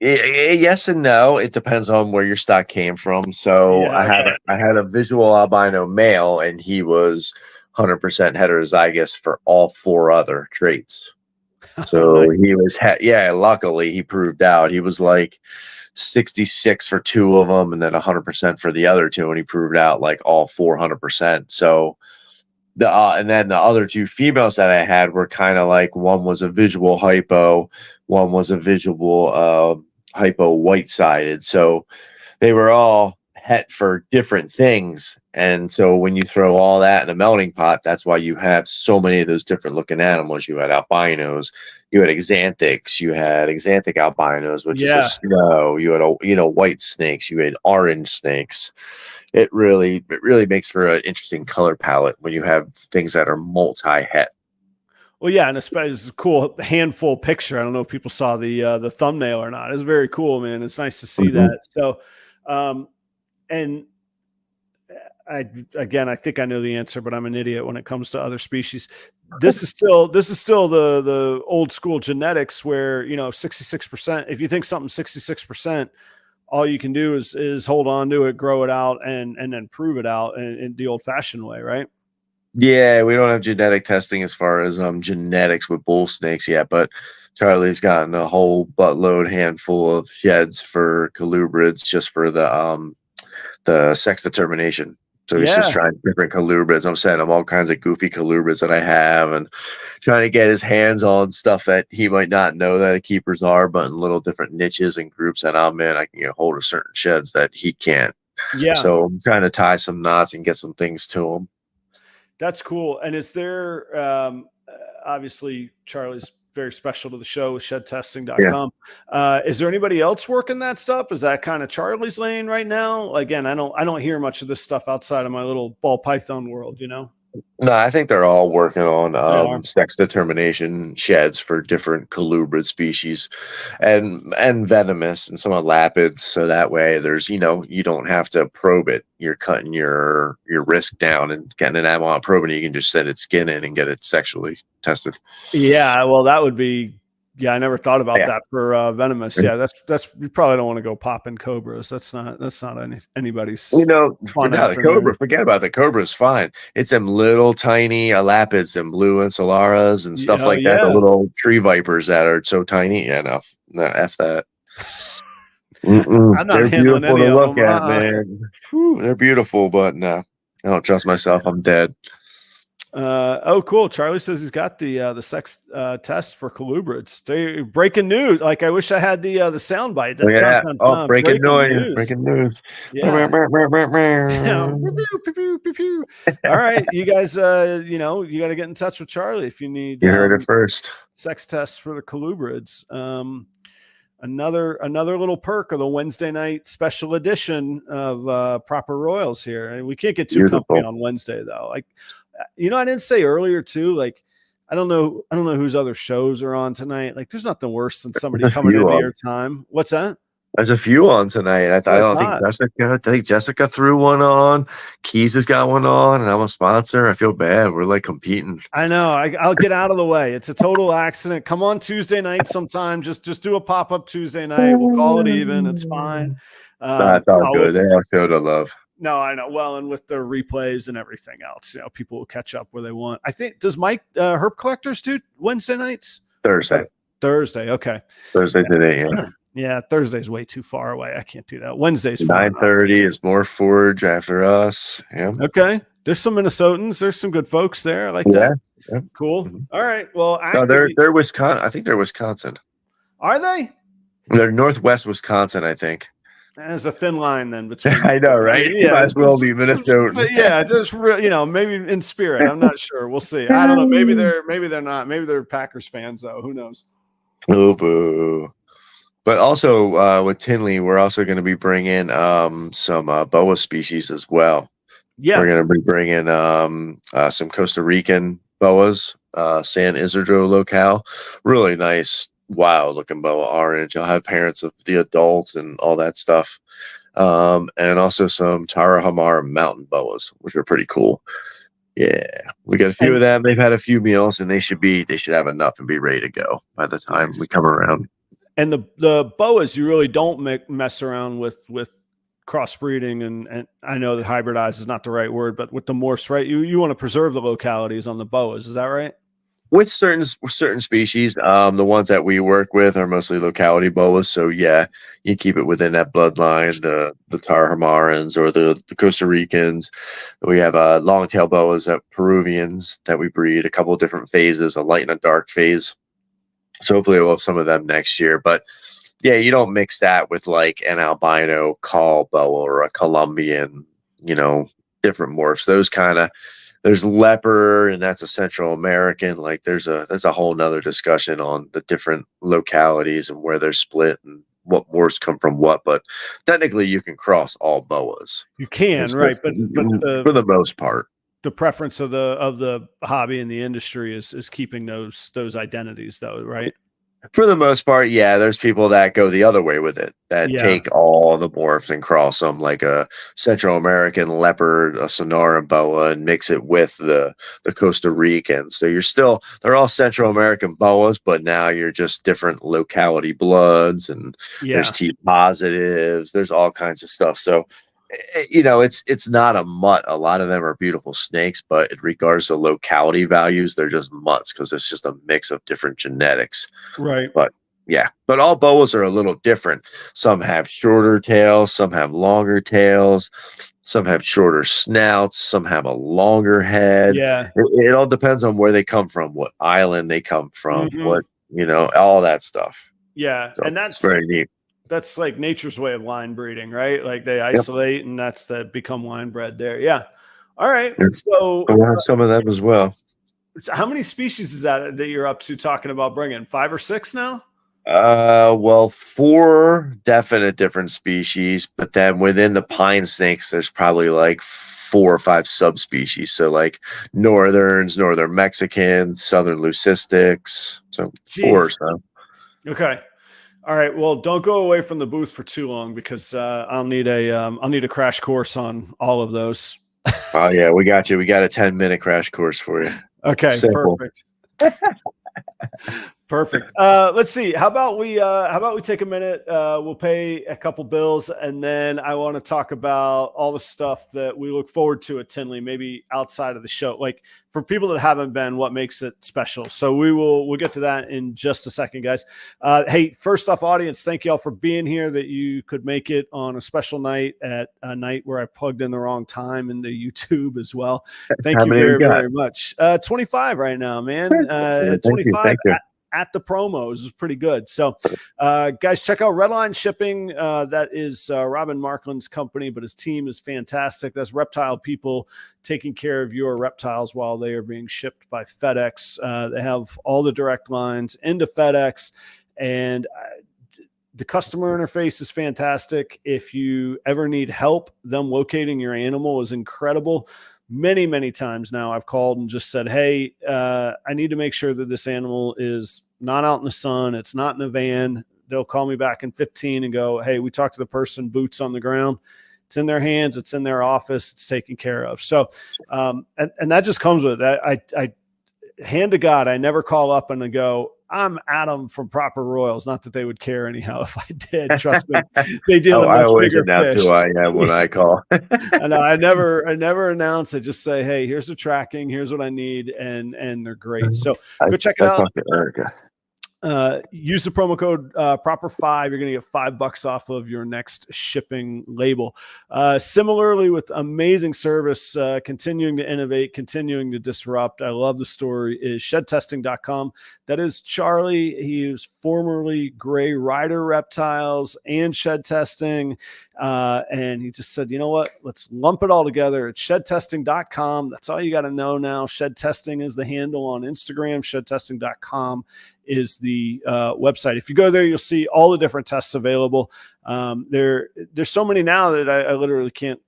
Yes and no. It depends on where your stock came from. So Yeah. Okay. I had a visual albino male, and he was 100% heterozygous for all 4 other traits. Oh, So nice. he was, yeah. Luckily, he proved out. He was like 66 for 2 of them, and then 100% for the other 2, and he proved out like all 400%. So And then the other two females that I had were kind of like, one was a visual hypo, one was a visual hypo white-sided. So they were all het for different things. And so when you throw all that in a melting pot, that's why you have so many of those different looking animals. You had albinos, you had exanthics, you had exanthic albinos, which is a snow. You had white snakes, you had orange snakes. It really makes for an interesting color palette when you have things that are multi-het. Well, yeah, and especially it's a cool handful picture. I don't know if people saw the thumbnail or not. It's very cool, man. It's nice to see that. So, and I think I know the answer, but I'm an idiot when it comes to other species. This is still the old school genetics where 66%. If you think something's 66%, all you can do is hold on to it, grow it out, and then prove it out in the old fashioned way, right? Yeah, we don't have genetic testing as far as genetics with bull snakes yet, but Charlie's gotten a whole buttload handful of sheds for colubrids just for the sex determination. So he's just trying different colubrids. I'm sending him all kinds of goofy colubrids that I have and trying to get his hands on stuff that he might not know that keepers are, but in little different niches and groups that I'm in, I can get hold of certain sheds that he can't. Yeah. So I'm trying to tie some knots and get some things to him. That's cool. And is there, obviously Charlie's very special to the show with shedtesting.com. Is there anybody else working that stuff? Is that kind of Charlie's lane right now? Again, I don't hear much of this stuff outside of my little ball python world, No, I think they're all working on sex determination sheds for different colubrid species and venomous and some of lapids. So that way there's, you don't have to probe it. You're cutting your risk down and getting an animal out probing it. You can just set its skin in and get it sexually tested. Yeah, well, that would be. Yeah, I never thought about that for venomous. Yeah, that's you probably don't want to go popping cobras. That's not anybody's. Forget about the cobra is fine. It's them little tiny elapids and blue encellaras and stuff like that. The little tree vipers that are so tiny. Yeah, no, F that. I'm not They're handling beautiful any to of look them. at, man. Whew, they're beautiful, but no, I don't trust myself. I'm dead. Oh, cool. Charlie says he's got the sex test for colubrids. Breaking news. Like, I wish I had the soundbite. Breaking news. Yeah. All right, you guys. You got to get in touch with Charlie if you need. You heard it first. Sex tests for the colubrids. Another little perk of the Wednesday night special edition of Proper Royals here. And we can't get too comfy on Wednesday though. Like, I didn't say earlier too, like, I don't know whose other shows are on tonight. Like, there's nothing worse than somebody coming into your time. What's that? There's a few on tonight. I think Jessica threw one on. Keys has got one on, and I'm a sponsor. I feel bad. We're like competing. I know. I'll get out of the way. It's a total accident. Come on Tuesday night sometime. Just do a pop-up Tuesday night. We'll call it even. It's fine. That's all good. They all show the love. No, I know. Well, and with the replays and everything else, people will catch up where they want. I think, does Mike Herb Collectors do Wednesday nights? Thursday. Okay. Thursday today. Yeah. Yeah, Thursday's way too far away. I can't do that. Wednesday's 9:30 is more Forge after us. Yeah. Okay. There's some Minnesotans. There's some good folks there. I like that. Yeah. Cool. Mm-hmm. All right. Well, they're Wisconsin. I think they're Wisconsin. Are they? They're Northwest Wisconsin, I think. There's a thin line then between. I know, right? Yeah, might as well be Minnesota. Yeah, just maybe in spirit. I'm not sure. We'll see. I don't know. Maybe they're not. Maybe they're Packers fans though. Who knows? Oh, boo. But also with Tinley, we're also going to be bringing some boa species as well. Yeah, we're going to be bringing some Costa Rican boas, San Isidro locale. Really nice, wild looking boa, orange. I'll have parents of the adults and all that stuff. And also some Tarahumara mountain boas, which are pretty cool. Yeah, we got a few of them. They've had a few meals, and they should have enough and be ready to go by the time we come around. And the boas, you really don't mess around with crossbreeding, and I know that hybridize is not the right word, but with the morphs, right? You want to preserve the localities on the boas. Is that right? With certain species, the ones that we work with are mostly locality boas. So yeah, you keep it within that bloodline. The Tarahumaraans or the Costa Ricans. We have long tail boas, that Peruvians that we breed. A couple of different phases, a light and a dark phase. So hopefully we'll have some of them next year. But yeah, you don't mix that with like an albino call boa or a Colombian, different morphs. Those kind of, there's leopard, and that's a Central American. Like that's a whole nother discussion on the different localities and where they're split and what morphs come from what. But technically you can cross all boas. You can, right? But for the most part, the preference of the hobby and the industry is keeping those identities, though, right? For the most part, yeah. There's people that go the other way with it, that take all the morphs and cross them, like a Central American leopard, a Sonora boa, and mix it with the Costa Rican. So they're all Central American boas, but now you're just different locality bloods, and there's T positives. There's all kinds of stuff. So it's not a mutt. A lot of them are beautiful snakes, but in regards to locality values, they're just mutts because it's just a mix of different genetics. Right. But yeah, but all boas are a little different. Some have shorter tails, some have longer tails, some have shorter snouts, some have a longer head. Yeah. It all depends on where they come from, what island they come from, what, all that stuff. Yeah. So and that's very neat. That's like nature's way of line breeding, right? Like they isolate and that's that become line bred there. Yeah. All right. So we'll have some of them as well. How many species is that you're up to talking about bringing? 5 or 6 now? Well, 4 definite different species, but then within the pine snakes, there's probably like 4 or 5 subspecies. So like northern Mexicans, southern leucistics. So 4 or so. Okay. All right. Well, don't go away from the booth for too long because I'll need a crash course on all of those. Oh yeah, we got you. We got a 10-minute crash course for you. Okay. Simple. Perfect. Perfect. Let's see. How about we take a minute? We'll pay a couple bills, and then I want to talk about all the stuff that we look forward to at Tinley, maybe outside of the show. Like for people that haven't been, what makes it special. So we'll get to that in just a second, guys. Hey, first off, audience, thank you all for being here. That you could make it on a special night at a night where I plugged in the wrong time into YouTube as well. Thank you very, very much. 25 right now, man. 25. Thank you. At the promos is pretty good. So guys, check out REDLINE Shipping. That is Robin Markland's company, but his team is fantastic. That's Reptile people taking care of your reptiles while they are being shipped by FedEx. They have all the direct lines into FedEx, and the customer interface is fantastic. If you ever need help, them locating your animal is incredible. Many, many times now I've called and just said, hey, I need to make sure that this animal is not out in the sun. It's not in a van. They'll call me back in 15 and go, hey, we talked to the person, boots on the ground. It's in their hands. It's in their office. It's taken care of. So, and that just comes with it. I hand to God, I never call up and go, I'm Adam from Properroyals. Not that they would care anyhow if I did. Trust me, they deal with much bigger fish. Who I am when I call. And I never announce it. Just say, hey, here's the tracking. Here's what I need, and they're great. So go check it out. Use the promo code proper5. You're going to get $5 off of your next shipping label. Similarly, with amazing service, continuing to innovate, continuing to disrupt. I love the story is shedtesting.com. That is Charlie. He was formerly Gray Rider Reptiles and Shed Testing. And he just said, you know what, let's lump it all together. It's shedtesting.com. That's all you got to know now. Shed Testing is the handle on Instagram. Shedtesting.com is the website. If you go there, you'll see all the different tests available. There's so many now that I literally can't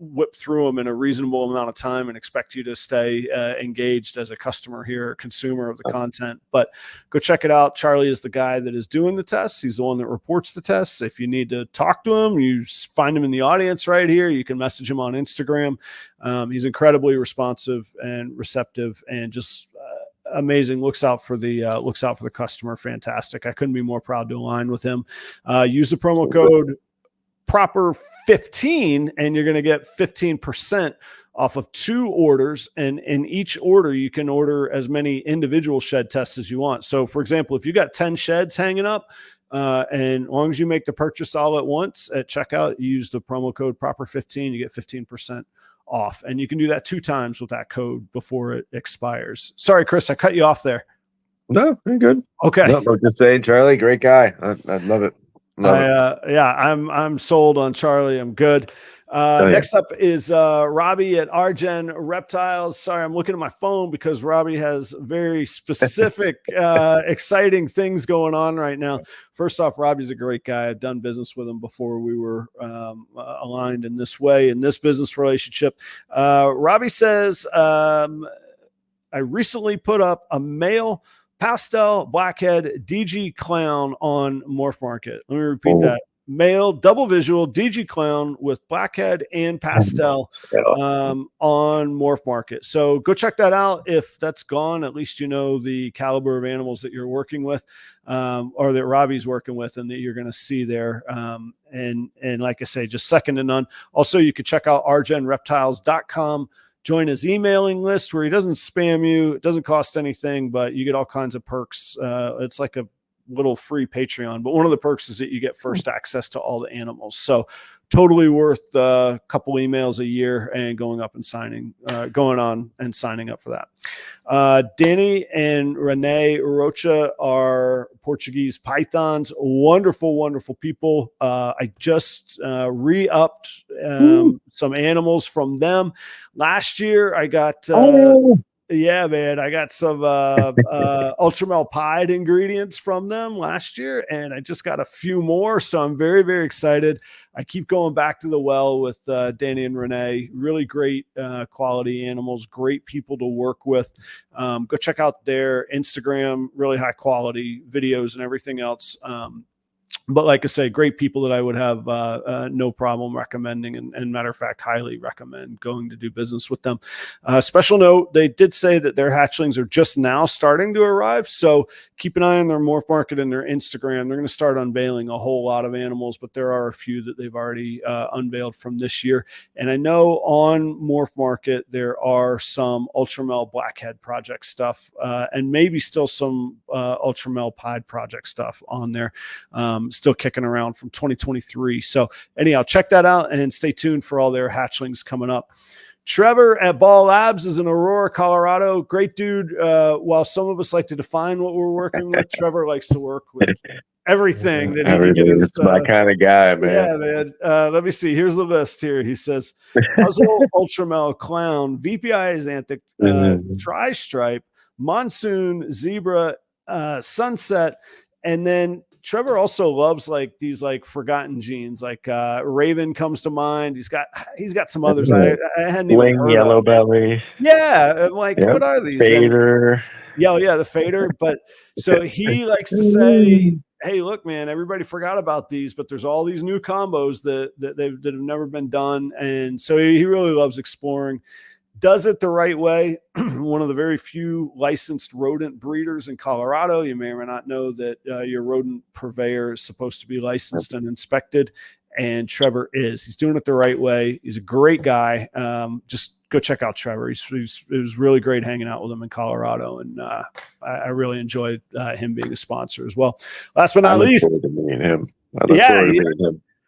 whip through them in a reasonable amount of time and expect you to stay engaged as a customer here, consumer of the content. But go check it out. Charlie is the guy that is doing the tests. He's the one that reports the tests. If you need to talk to him, you find him in the audience right here. You can message him on Instagram. He's incredibly responsive and receptive and just amazing. Looks out for the customer. Fantastic. I couldn't be more proud to align with him. Use the promo code proper 15 and you're going to get 15% off of 2 orders. And in each order, you can order as many individual shed tests as you want. So for example, if you got 10 sheds hanging up, and as long as you make the purchase all at once at checkout, you use the promo code proper15, you get 15% off. And you can do that 2 times with that code before it expires. Sorry, Chris, I cut you off there. No, you're good. Okay. No, I'm just saying, Charlie, great guy. I love it. Yeah, I'm sold on Charlie. I'm good. Next up is Robbie at REDLINE Reptiles. Sorry, I'm looking at my phone because Robbie has very specific, exciting things going on right now. First off, Robbie's a great guy. I've done business with him before we were aligned in this way, in this business relationship. Robbie says, I recently put up a male pastel blackhead DG clown on Morph Market. Let me repeat that. Male double visual DG clown with blackhead and pastel on Morph Market. So go check that out. If that's gone, at least you know the caliber of animals that you're working with, or that Robbie's working with, and that you're going to see there. And like I say, just second to none. Also, you can check out rgenreptiles.com. Join his emailing list where he doesn't spam you. It doesn't cost anything, but you get all kinds of perks. It's like a little free Patreon, but one of the perks is that you get first access to all the animals. So totally worth a couple emails a year and going on and signing up for that. Danny and Renee Rocha are Portuguese pythons. Wonderful, wonderful people. I just re-upped some animals from them. Last year I got yeah, man, I got some Ultramel pied ingredients from them last year, and I just got a few more. So I'm very, very excited. I keep going back to the well with Danny and Renee. Really great quality animals, great people to work with. Go check out their Instagram, really high quality videos and everything else. But like I say, great people that I would have no problem recommending, and matter of fact, highly recommend going to do business with them. Special note, they did say that their hatchlings are just now starting to arrive. So keep an eye on their Morph Market and their Instagram. They're going to start unveiling a whole lot of animals, but there are a few that they've already unveiled from this year. And I know on Morph Market, there are some Ultramel Blackhead project stuff and maybe still some Ultramel Pied project stuff on there. Still kicking around from 2023. So anyhow, check that out and stay tuned for all their hatchlings coming up. Trevor at Ball Labs is in Aurora, Colorado. Great dude. While some of us like to define what we're working with, Trevor likes to work with everything that he can get his, it's my kind of guy, man. Yeah, man. Let me see. Here's the list here. He says, Puzzle, Ultramel, Clown, VPI Xanthic, Tri-Stripe, Monsoon, Zebra, Sunset, and then Trevor also loves like these like forgotten genes, like Raven comes to mind. He's got some others I hadn't even heard yellow of. Belly. Yeah, I'm like, what are these? Fader. Yeah, the fader. But so he likes to say, hey, look, man, everybody forgot about these, but there's all these new combos that have never been done. And so he really loves exploring. Does it the right way. One of the very few licensed rodent breeders in Colorado. You may or may not know that your rodent purveyor is supposed to be licensed and inspected, and Trevor is. He's doing it the right way. He's a great guy. Just go check out Trevor. It was really great hanging out with him in Colorado, and I really enjoyed him being a sponsor as well. Last but not least,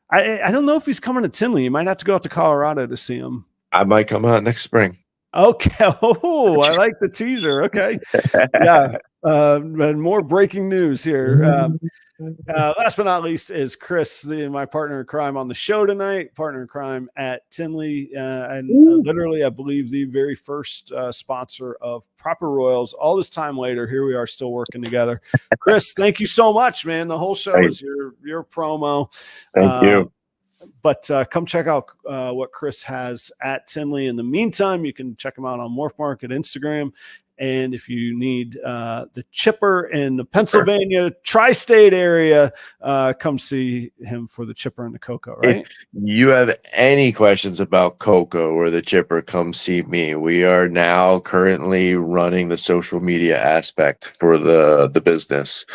I don't know if he's coming to Tinley. You might have to go out to Colorado to see him. I might come out next spring. Okay. Oh, I like the teaser. Okay. Yeah. And more breaking news here. Last but not least is Chris, my partner in crime on the show tonight, partner in crime at Tinley. And literally, I believe the very first sponsor of properroyals. All this time later, here we are still working together. Chris, thank you so much, man. The whole show is your promo. Thank you. But come check out what Chris has at Tinley. In the meantime, you can check him out on Morph Market, Instagram. And if you need the chipper in the Pennsylvania tri-state area, come see him for the chipper and the cocoa, right? If you have any questions about cocoa or the chipper, come see me. We are now currently running the social media aspect for the business.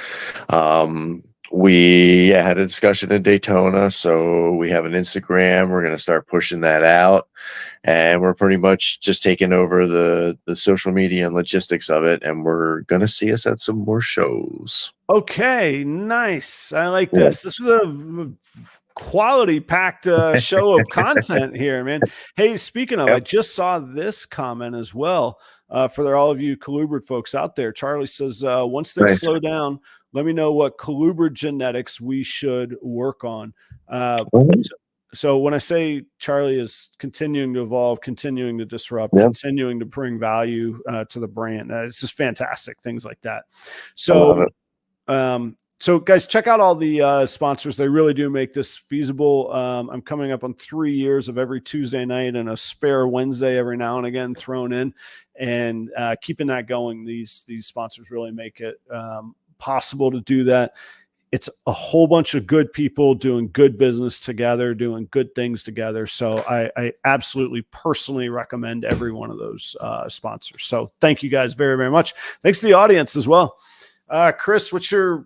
We had a discussion in Daytona, so we have an Instagram. We're going to start pushing that out. and we're pretty much just taking over the social media and logistics of it, and we're gonna see us at some more shows. Okay, nice. I like this. This Yes. is a quality packed show of content here, man. Hey, speaking of, I Yep. just saw this comment as well. For all of you colubrid folks out there, Charlie says, once things Nice. slow down, let me know what colubrid genetics we should work on. Mhm. So when I say Charlie is continuing to evolve, continuing to disrupt, Yep. continuing to bring value to the brand, it's just fantastic things like that. I love So, it. so guys, check out all the sponsors. They really do make this feasible. I'm coming up on 3 years of every Tuesday night and a spare Wednesday every now and again thrown in, and keeping that going. These sponsors really make it possible to do that. It's a whole bunch of good people doing good business together, doing good things together. So I absolutely personally recommend every one of those sponsors. So thank you guys very, very much. Thanks to the audience as well. Chris, what's your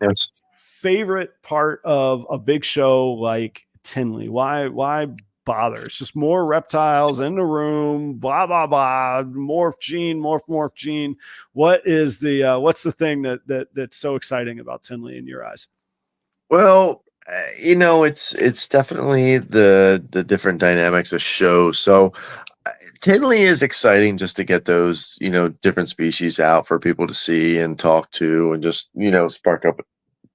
favorite part of a big show like Tinley? Why bother? It's just more reptiles in the room, blah, blah, blah, morph gene. What is the, what's the thing that's so exciting about Tinley in your eyes? Well, it's definitely the different dynamics of shows. So Tinley is exciting just to get those, different species out for people to see and talk to and just, spark up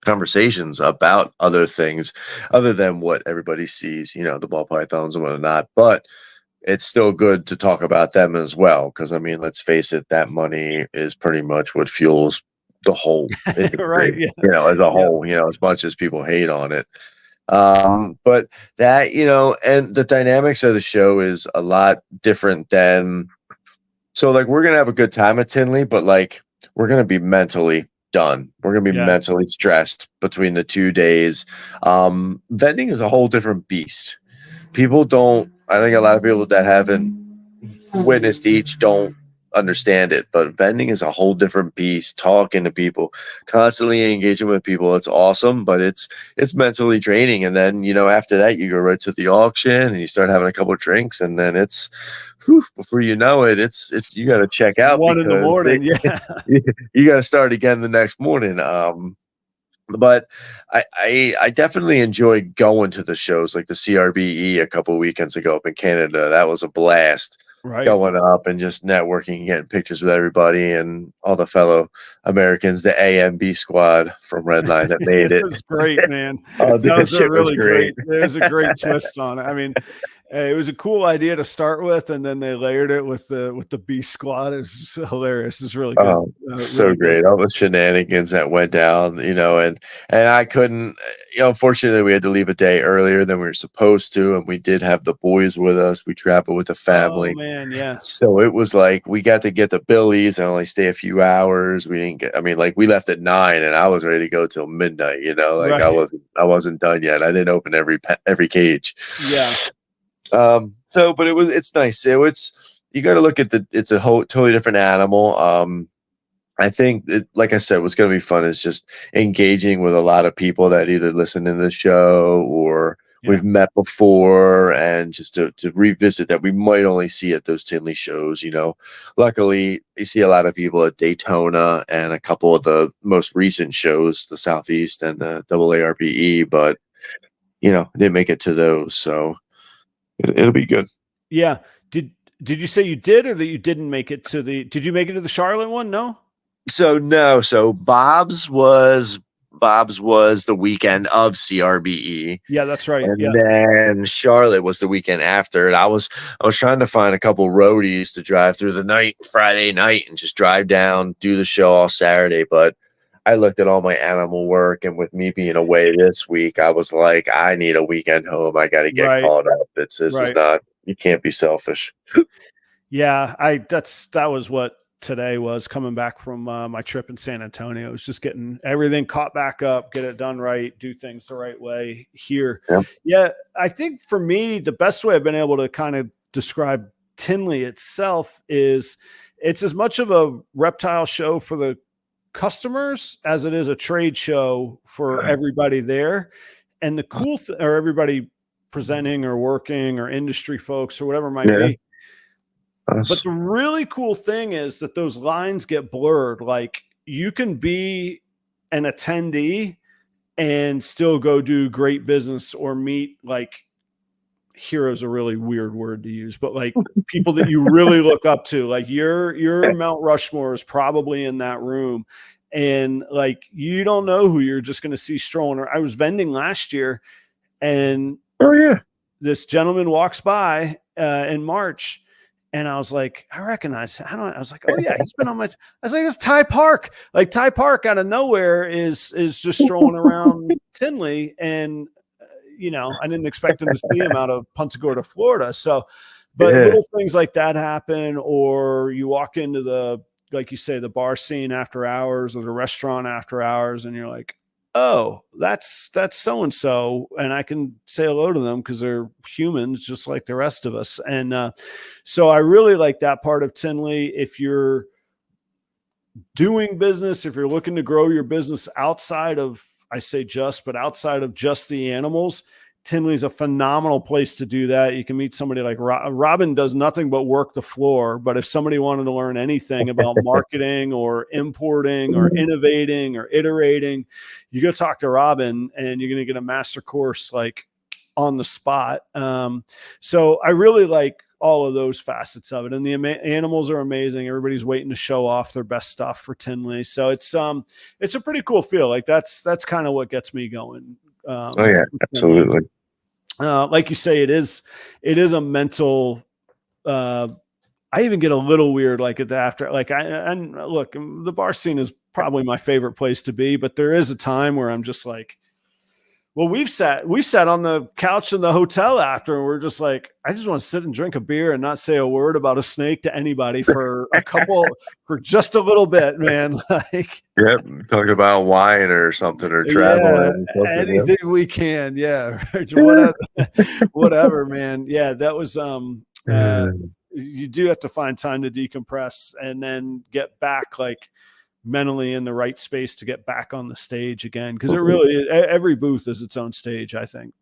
conversations about other things other than what everybody sees, the ball pythons and whatnot. But it's still good to talk about them as well. Cause I mean, let's face it, that money is pretty much what fuels the whole Right. industry, Yeah. as a Yeah. whole, as much as people hate on it. But that, and the dynamics of the show is a lot different than, so like we're gonna have a good time at Tinley, but like we're gonna be mentally done. We're gonna be Yeah. mentally stressed between the 2 days. Vending is a whole different beast. People don't, I think a lot of people that haven't witnessed each don't understand it, but vending is a whole different beast. Talking to people, constantly engaging with people, it's awesome, but it's mentally draining. And then after that you go right to the auction and you start having a couple of drinks, and then it's before you know it, it's you got to check out 1 in the because morning. Yeah. you got to start again the next morning. But I definitely enjoy going to the shows like the CRBE a couple weekends ago up in Canada. That was a blast. Right. Going up and just networking and getting pictures with everybody and all the fellow Americans, the A and B squad from REDLINE that made It it. was great, man. Oh, dude, That that was a shit was really great. great. There's a great twist on it. I mean, it was a cool idea to start with, and then they layered it with the B squad. It's hilarious. It's really good. Oh, so Really good. great. All the shenanigans that went down, and I couldn't, unfortunately we had to leave a day earlier than we were supposed to, and we did have the boys with us. We traveled with the Oh family. man, yeah. So it was like we got to get the Billies and only stay a few hours. We didn't get, I mean, like we left at 9 and I was ready to go till midnight, like Right. I wasn't done yet. I didn't open every cage. Yeah. But it's nice. You got to look at it's a whole totally different animal. I think like I said, what's going to be fun is just engaging with a lot of people that either listen to the show or Yeah. we've met before, and just to revisit that we might only see at those Tinley shows. Luckily you see a lot of people at Daytona and a couple of the most recent shows, the Southeast and the AARPE, but didn't make it to those, so it'll be good. Yeah. Did you say you did or that you didn't make it to the? Did you make it to the Charlotte one? No. So no, so Bob's was the weekend of CRBE. Yeah, that's right. And Yeah. then Charlotte was the weekend after. And I was trying to find a couple roadies to drive through the night, Friday night, and just drive down, do the show all Saturday. But I looked at all my animal work, and with me being away this week, I was like, I need a weekend home. I got to get Right. caught up. This is Right. not. You can't be selfish. Yeah, that was what today was, coming back from my trip in San Antonio. It was just getting everything caught back up, get it done right, do things the right way here. Yeah. Yeah, I think for me, the best way I've been able to kind of describe Tinley itself is it's as much of a reptile show for the customers as it is a trade show for everybody there. And the cool or everybody presenting or working or industry folks or whatever it might Yeah. be. But the really cool thing is that those lines get blurred. Like you can be an attendee and still go do great business or meet like hero's a really weird word to use, but like people that you really look up to, like your Mount Rushmore is probably in that room. And like, you don't know who you're just going to see strolling. I was vending last year and this gentleman walks by in March. And I was like, I recognize. I was like, oh yeah, he's been on my. I was like, it's Ty Park. Like Ty Park out of nowhere is just strolling around Tinley, and you know, I didn't expect him to see him out of Punta Gorda, Florida. So, but little things like that happen, or you walk into the, like you say, the bar scene after hours or the restaurant after hours, and you're like, oh, that's so and so, and I can say hello to them because they're humans just like the rest of us. And so I really like that part of Tinley. If you're doing business, if you're looking to grow your business outside of, I say just, but outside of just the animals, Tinley's a phenomenal place to do that. You can meet somebody like Robin does nothing but work the floor. But if somebody wanted to learn anything about marketing or importing or innovating or iterating, you go talk to Robin and you're going to get a master course like on the spot. So I really like all of those facets of it. And the animals are amazing. Everybody's waiting to show off their best stuff for Tinley. So it's a pretty cool feel. Like that's kind of what gets me going. Oh yeah, absolutely. Like you say, it is a mental, I even get a little weird, like at the after, like and look, the bar scene is probably my favorite place to be, but there is a time where I'm just like, well, we sat on the couch in the hotel after, and we're just like, I just want to sit and drink a beer and not say a word about a snake to anybody for for just a little bit, man. Like, yep, talk about wine or something or traveling. Yeah, anything we can. Yeah, whatever, man. Yeah, that was you do have to find time to decompress and then get back like mentally in the right space to get back on the stage again, because it really, every booth is its own stage, I think.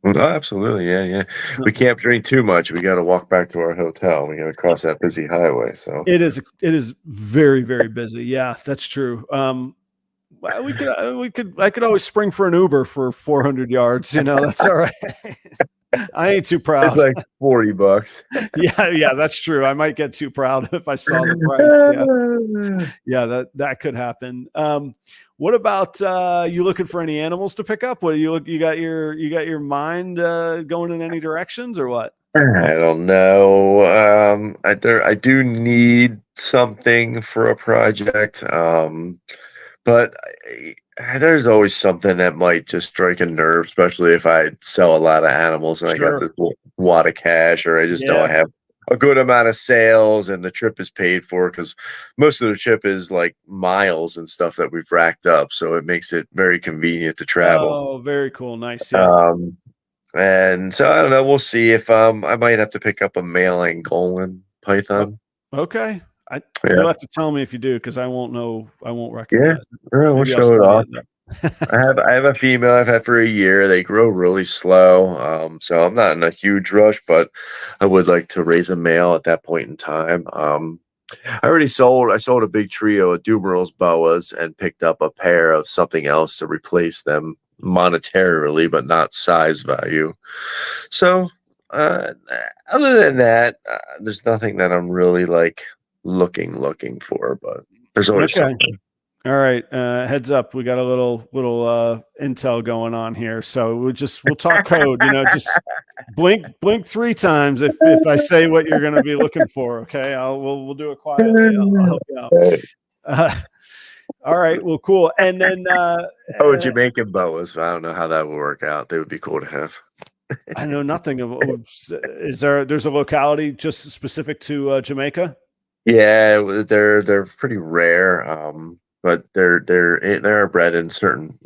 Oh, absolutely. Yeah. We can't drink too much. We got to walk back to our hotel. We got to cross that busy highway. So it is very, very busy. Yeah, that's true. I could always spring for an Uber for 400 yards. You know, that's all right. I ain't too proud. It's like $40. Yeah, that's true. I might get too proud if I saw the price. Yeah, that could happen. What about you looking for any animals to pick up? What do you got your mind going in any directions or what? I don't know. I do need something for a project. But there's always something that might just strike a nerve, especially if I sell a lot of animals and I got this wad of cash, or I just know I have a good amount of sales and the trip is paid for, because most of the trip is like miles and stuff that we've racked up. So it makes it very convenient to travel. Oh, very cool. Nice. Yeah. And so I don't know. We'll see if I might have to pick up a male Angolan python. Okay. You'll have to tell me if you do, because I won't know. I won't recognize it. We'll show it off. I have a female I've had for a year. They grow really slow. So I'm not in a huge rush, but I would like to raise a male at that point in time. I sold a big trio of Dumerals boas and picked up a pair of something else to replace them monetarily, but not size value. So other than that, there's nothing that I'm really like looking for, but there's always something. All right. Heads up. We got a little intel going on here. So we'll talk code, you know, just blink 3 times if I say what you're going to be looking for. Okay. We'll do it quietly. I'll help you out. All right. Well, cool. And then, Jamaican boas. I don't know how that would work out. They would be cool to have. I know nothing of, there's a locality just specific to Jamaica? Yeah, they're pretty rare. But they're bred in certain,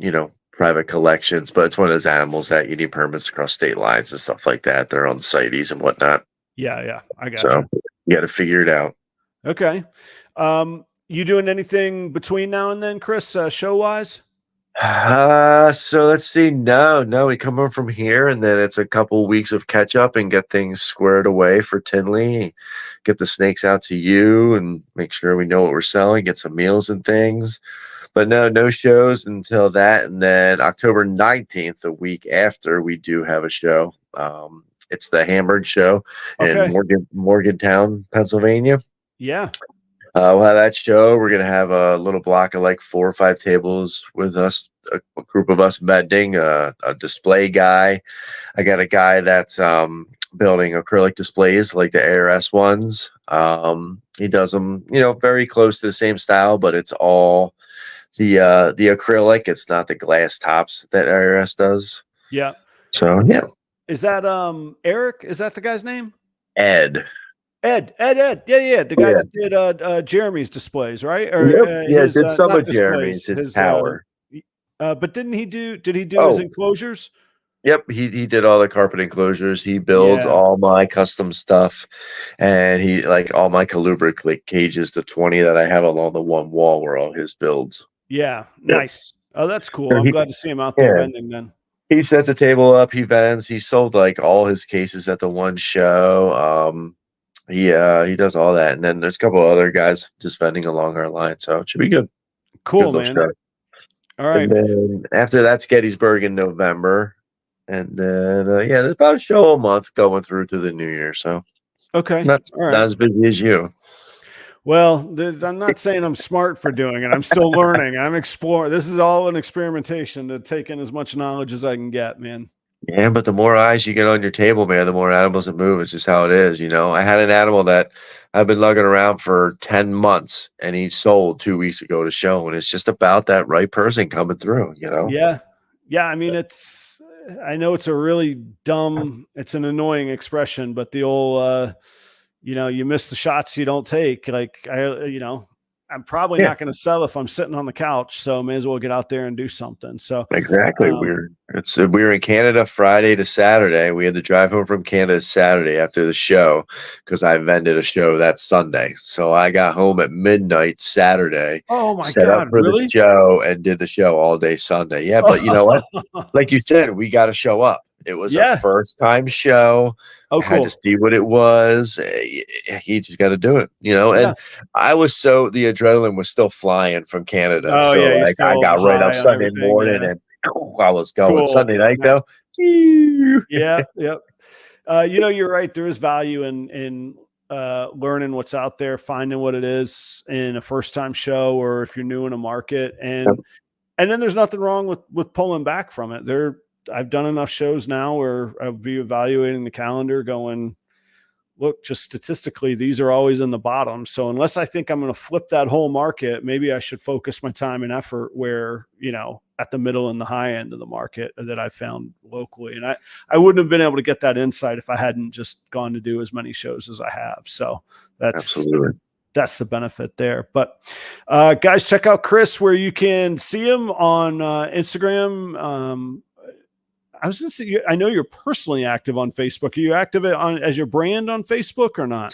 private collections, but it's one of those animals that you need permits across state lines and stuff like that. They're on CITES and whatnot. Yeah, I got you. You got to figure it out. Okay. You doing anything between now and then, Chris, show wise? So let's see. No, we come over from here, and then it's a couple weeks of catch up and get things squared away for Tinley. Get the snakes out to you, and make sure we know what we're selling. Get some meals and things. But no shows until that, and then October 19th, the week after, we do have a show. It's the Hamburg show in Okay. Morgantown, Pennsylvania. Yeah. We'll have that show. We're gonna have a little block of like 4 or 5 tables with us, a group of us vending, a display guy. I got a guy that's building acrylic displays like the ARS ones. He does them, very close to the same style, but it's all the acrylic. It's not the glass tops that ARS does. Yeah. So Is yeah, that, is that Eric? Is that the guy's name? Ed. Ed. Yeah. The guy Yeah. that did Jeremy's displays, right? Or Yep. Yeah. his Did some not of Jeremy's displays, his his tower. but did he do his Oh, enclosures? yep, he did all the carpet enclosures. He builds Yeah. all my custom stuff, and he like all my colubric like cages, the 20 that I have along the one wall were all his builds. Yeah. Yep. Nice. Oh, that's cool. So I'm glad to see him out there yeah, vending then. he sets a table up. He vends. He sold like all his cases at the one show. He does all that, and then there's a couple other guys just vending along our line. So it should be good. Good Cool, little man. show. All And right. then after that's Gettysburg in November. And then, yeah, there's about a show a month going through to the new year. So Okay. not, All right. not as busy as you. Well, I'm not saying I'm smart for doing it. I'm still learning. I'm exploring. This is all an experimentation to take in as much knowledge as I can get, man. Yeah, but the more eyes you get on your table, man, the more animals that move. It's just how it is. I had an animal that I've been lugging around for 10 months and he sold 2 weeks ago to show. And it's just about that right person coming through. Yeah. Yeah. I mean, I know it's a really it's an annoying expression, but the old, you miss the shots you don't take. Like I'm probably Yeah, not going to sell if I'm sitting on the couch. So may as well get out there and do something. So, exactly. um, We were in Canada Friday to Saturday. We had to drive home from Canada Saturday after the show because I vended a show that Sunday. So I got home at midnight Saturday, oh my set up God, for the really? show, and did the show all day Sunday. Yeah, but you know what? Like you said, we got to show up. It was a Yeah. first time show. Oh, I had to cool. see what it was. You just got to do it. Yeah. And the adrenaline was still flying from Canada. Oh So yeah. You're like I still got right up high on Sunday everything. morning Yeah. and I was going. Cool. Sunday night Nice. though. Yeah, Yeah. Yep. You're right. There is value in learning what's out there, finding what it is in a first time show, or if you're new in a market, and then there's nothing wrong with pulling back from it. I've done enough shows now where I'll be evaluating the calendar, going, look, just statistically, these are always in the bottom. So unless I think I'm going to flip that whole market, maybe I should focus my time and effort where, at the middle and the high end of the market that I found locally. And I wouldn't have been able to get that insight if I hadn't just gone to do as many shows as I have. So absolutely. that's the benefit there. But guys, check out Chris where you can see him on Instagram. I was going to say, I know you're personally active on Facebook. Are you active as your brand on Facebook or not?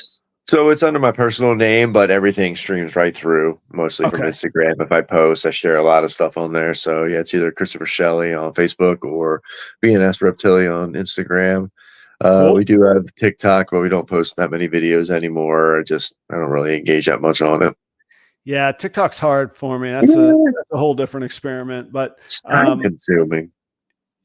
So it's under my personal name, but everything streams right through, mostly from Okay. Instagram. If I post, I share a lot of stuff on there. So yeah, it's either Christopher Shelly on Facebook or B&S Reptilia on Instagram. Cool. We do have TikTok, but we don't post that many videos anymore. I don't really engage that much on it. Yeah, TikTok's hard for me. That's a whole different experiment. But It's time consuming.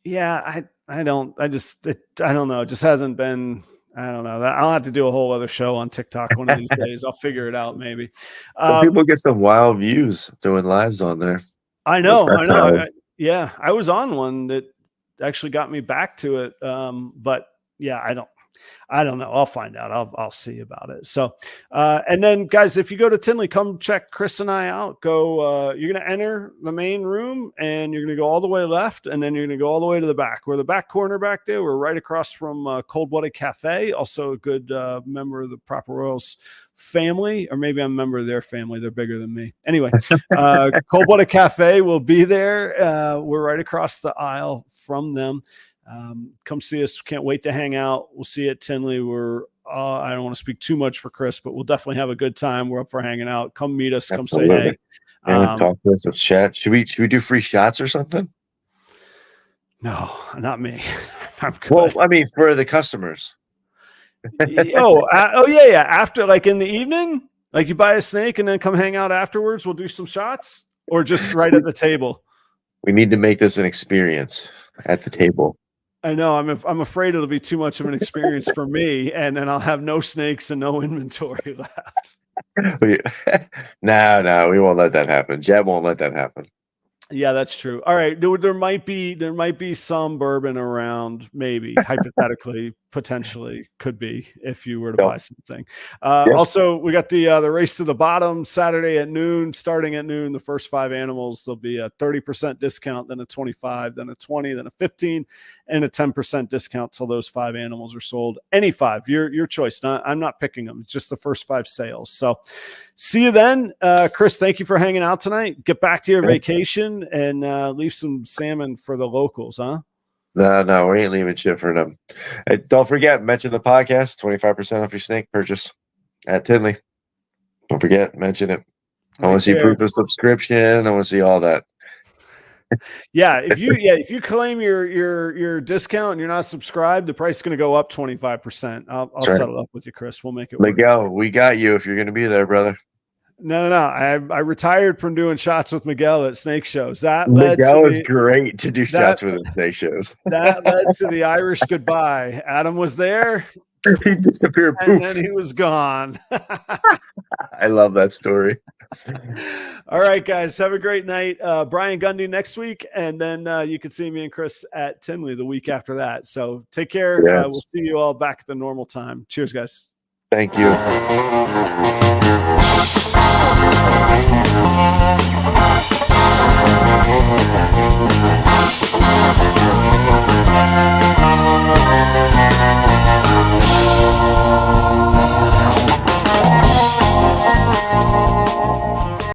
yeah, I don't know. It just hasn't been. I don't know. I'll have to do a whole other show on TikTok one of these days. I'll figure it out maybe. Some people get some wild views doing lives on there. I know. Yeah, I was on one that actually got me back to it. But yeah, I don't know. I'll find out. I'll see about it. So, and then guys, if you go to Tinley, come check Chris and I out. You're going to enter the main room and you're going to go all the way left. And then you're going to go all the way to the back. We're the back corner back there. We're right across from Cold Blooded Cafe. Also a good member of the Proper Royals family, or maybe I'm a member of their family. They're bigger than me. Anyway, Cold Blooded Cafe will be there. We're right across the aisle from them. Come see us. Can't wait to hang out. We'll see you at Tinley. I don't want to speak too much for Chris, but we'll definitely have a good time. We're up for hanging out. Come meet us. Come say hey. And talk to us with chat. Should we do free shots or something? No, not me. I'm good. Well, I mean, for the customers. Oh yeah. After, like, in the evening, like, you buy a snake and then come hang out afterwards. We'll do some shots, or just right at the table. We need to make this an experience at the table. I know. I'm afraid it'll be too much of an experience for me, and then I'll have no snakes and no inventory left. No, we won't let that happen. Jeb won't let that happen. Yeah, that's true. All right, there might be some bourbon around, maybe hypothetically, potentially could be, if you were to buy something. Also, we got the race to the bottom Saturday at noon. Starting at noon, the first 5 animals, there'll be a 30% discount, then a 25, then a 20, then a 15, and a 10% discount till those 5 animals are sold. Any 5, your choice. I'm not picking them. It's just the first 5 sales. So see you then. Chris, thank you for hanging out tonight. Get back to your vacation and leave some salmon for the locals, huh? No, we ain't leaving shit for them. Hey, don't forget, mention the podcast, 25% off your snake purchase at Tinley. Don't forget, mention it. I want to see proof of subscription. I want to see all that. Yeah, if you claim your discount and you're not subscribed, the price is going to go up 25%. I'll settle up with you, Chris. We'll make it work. Miguel, we got you if you're going to be there, brother. No. I retired from doing shots with Miguel at snake shows. Miguel is great to do shots with at snake shows. That led to the Irish goodbye. Adam was there. He disappeared. And then he was gone. I love that story. All right, guys. Have a great night. Brian Gundy next week. And then you can see me and Chris at Tinley the week after that. So take care. Yes. We'll see you all back at the normal time. Cheers, guys. Thank you.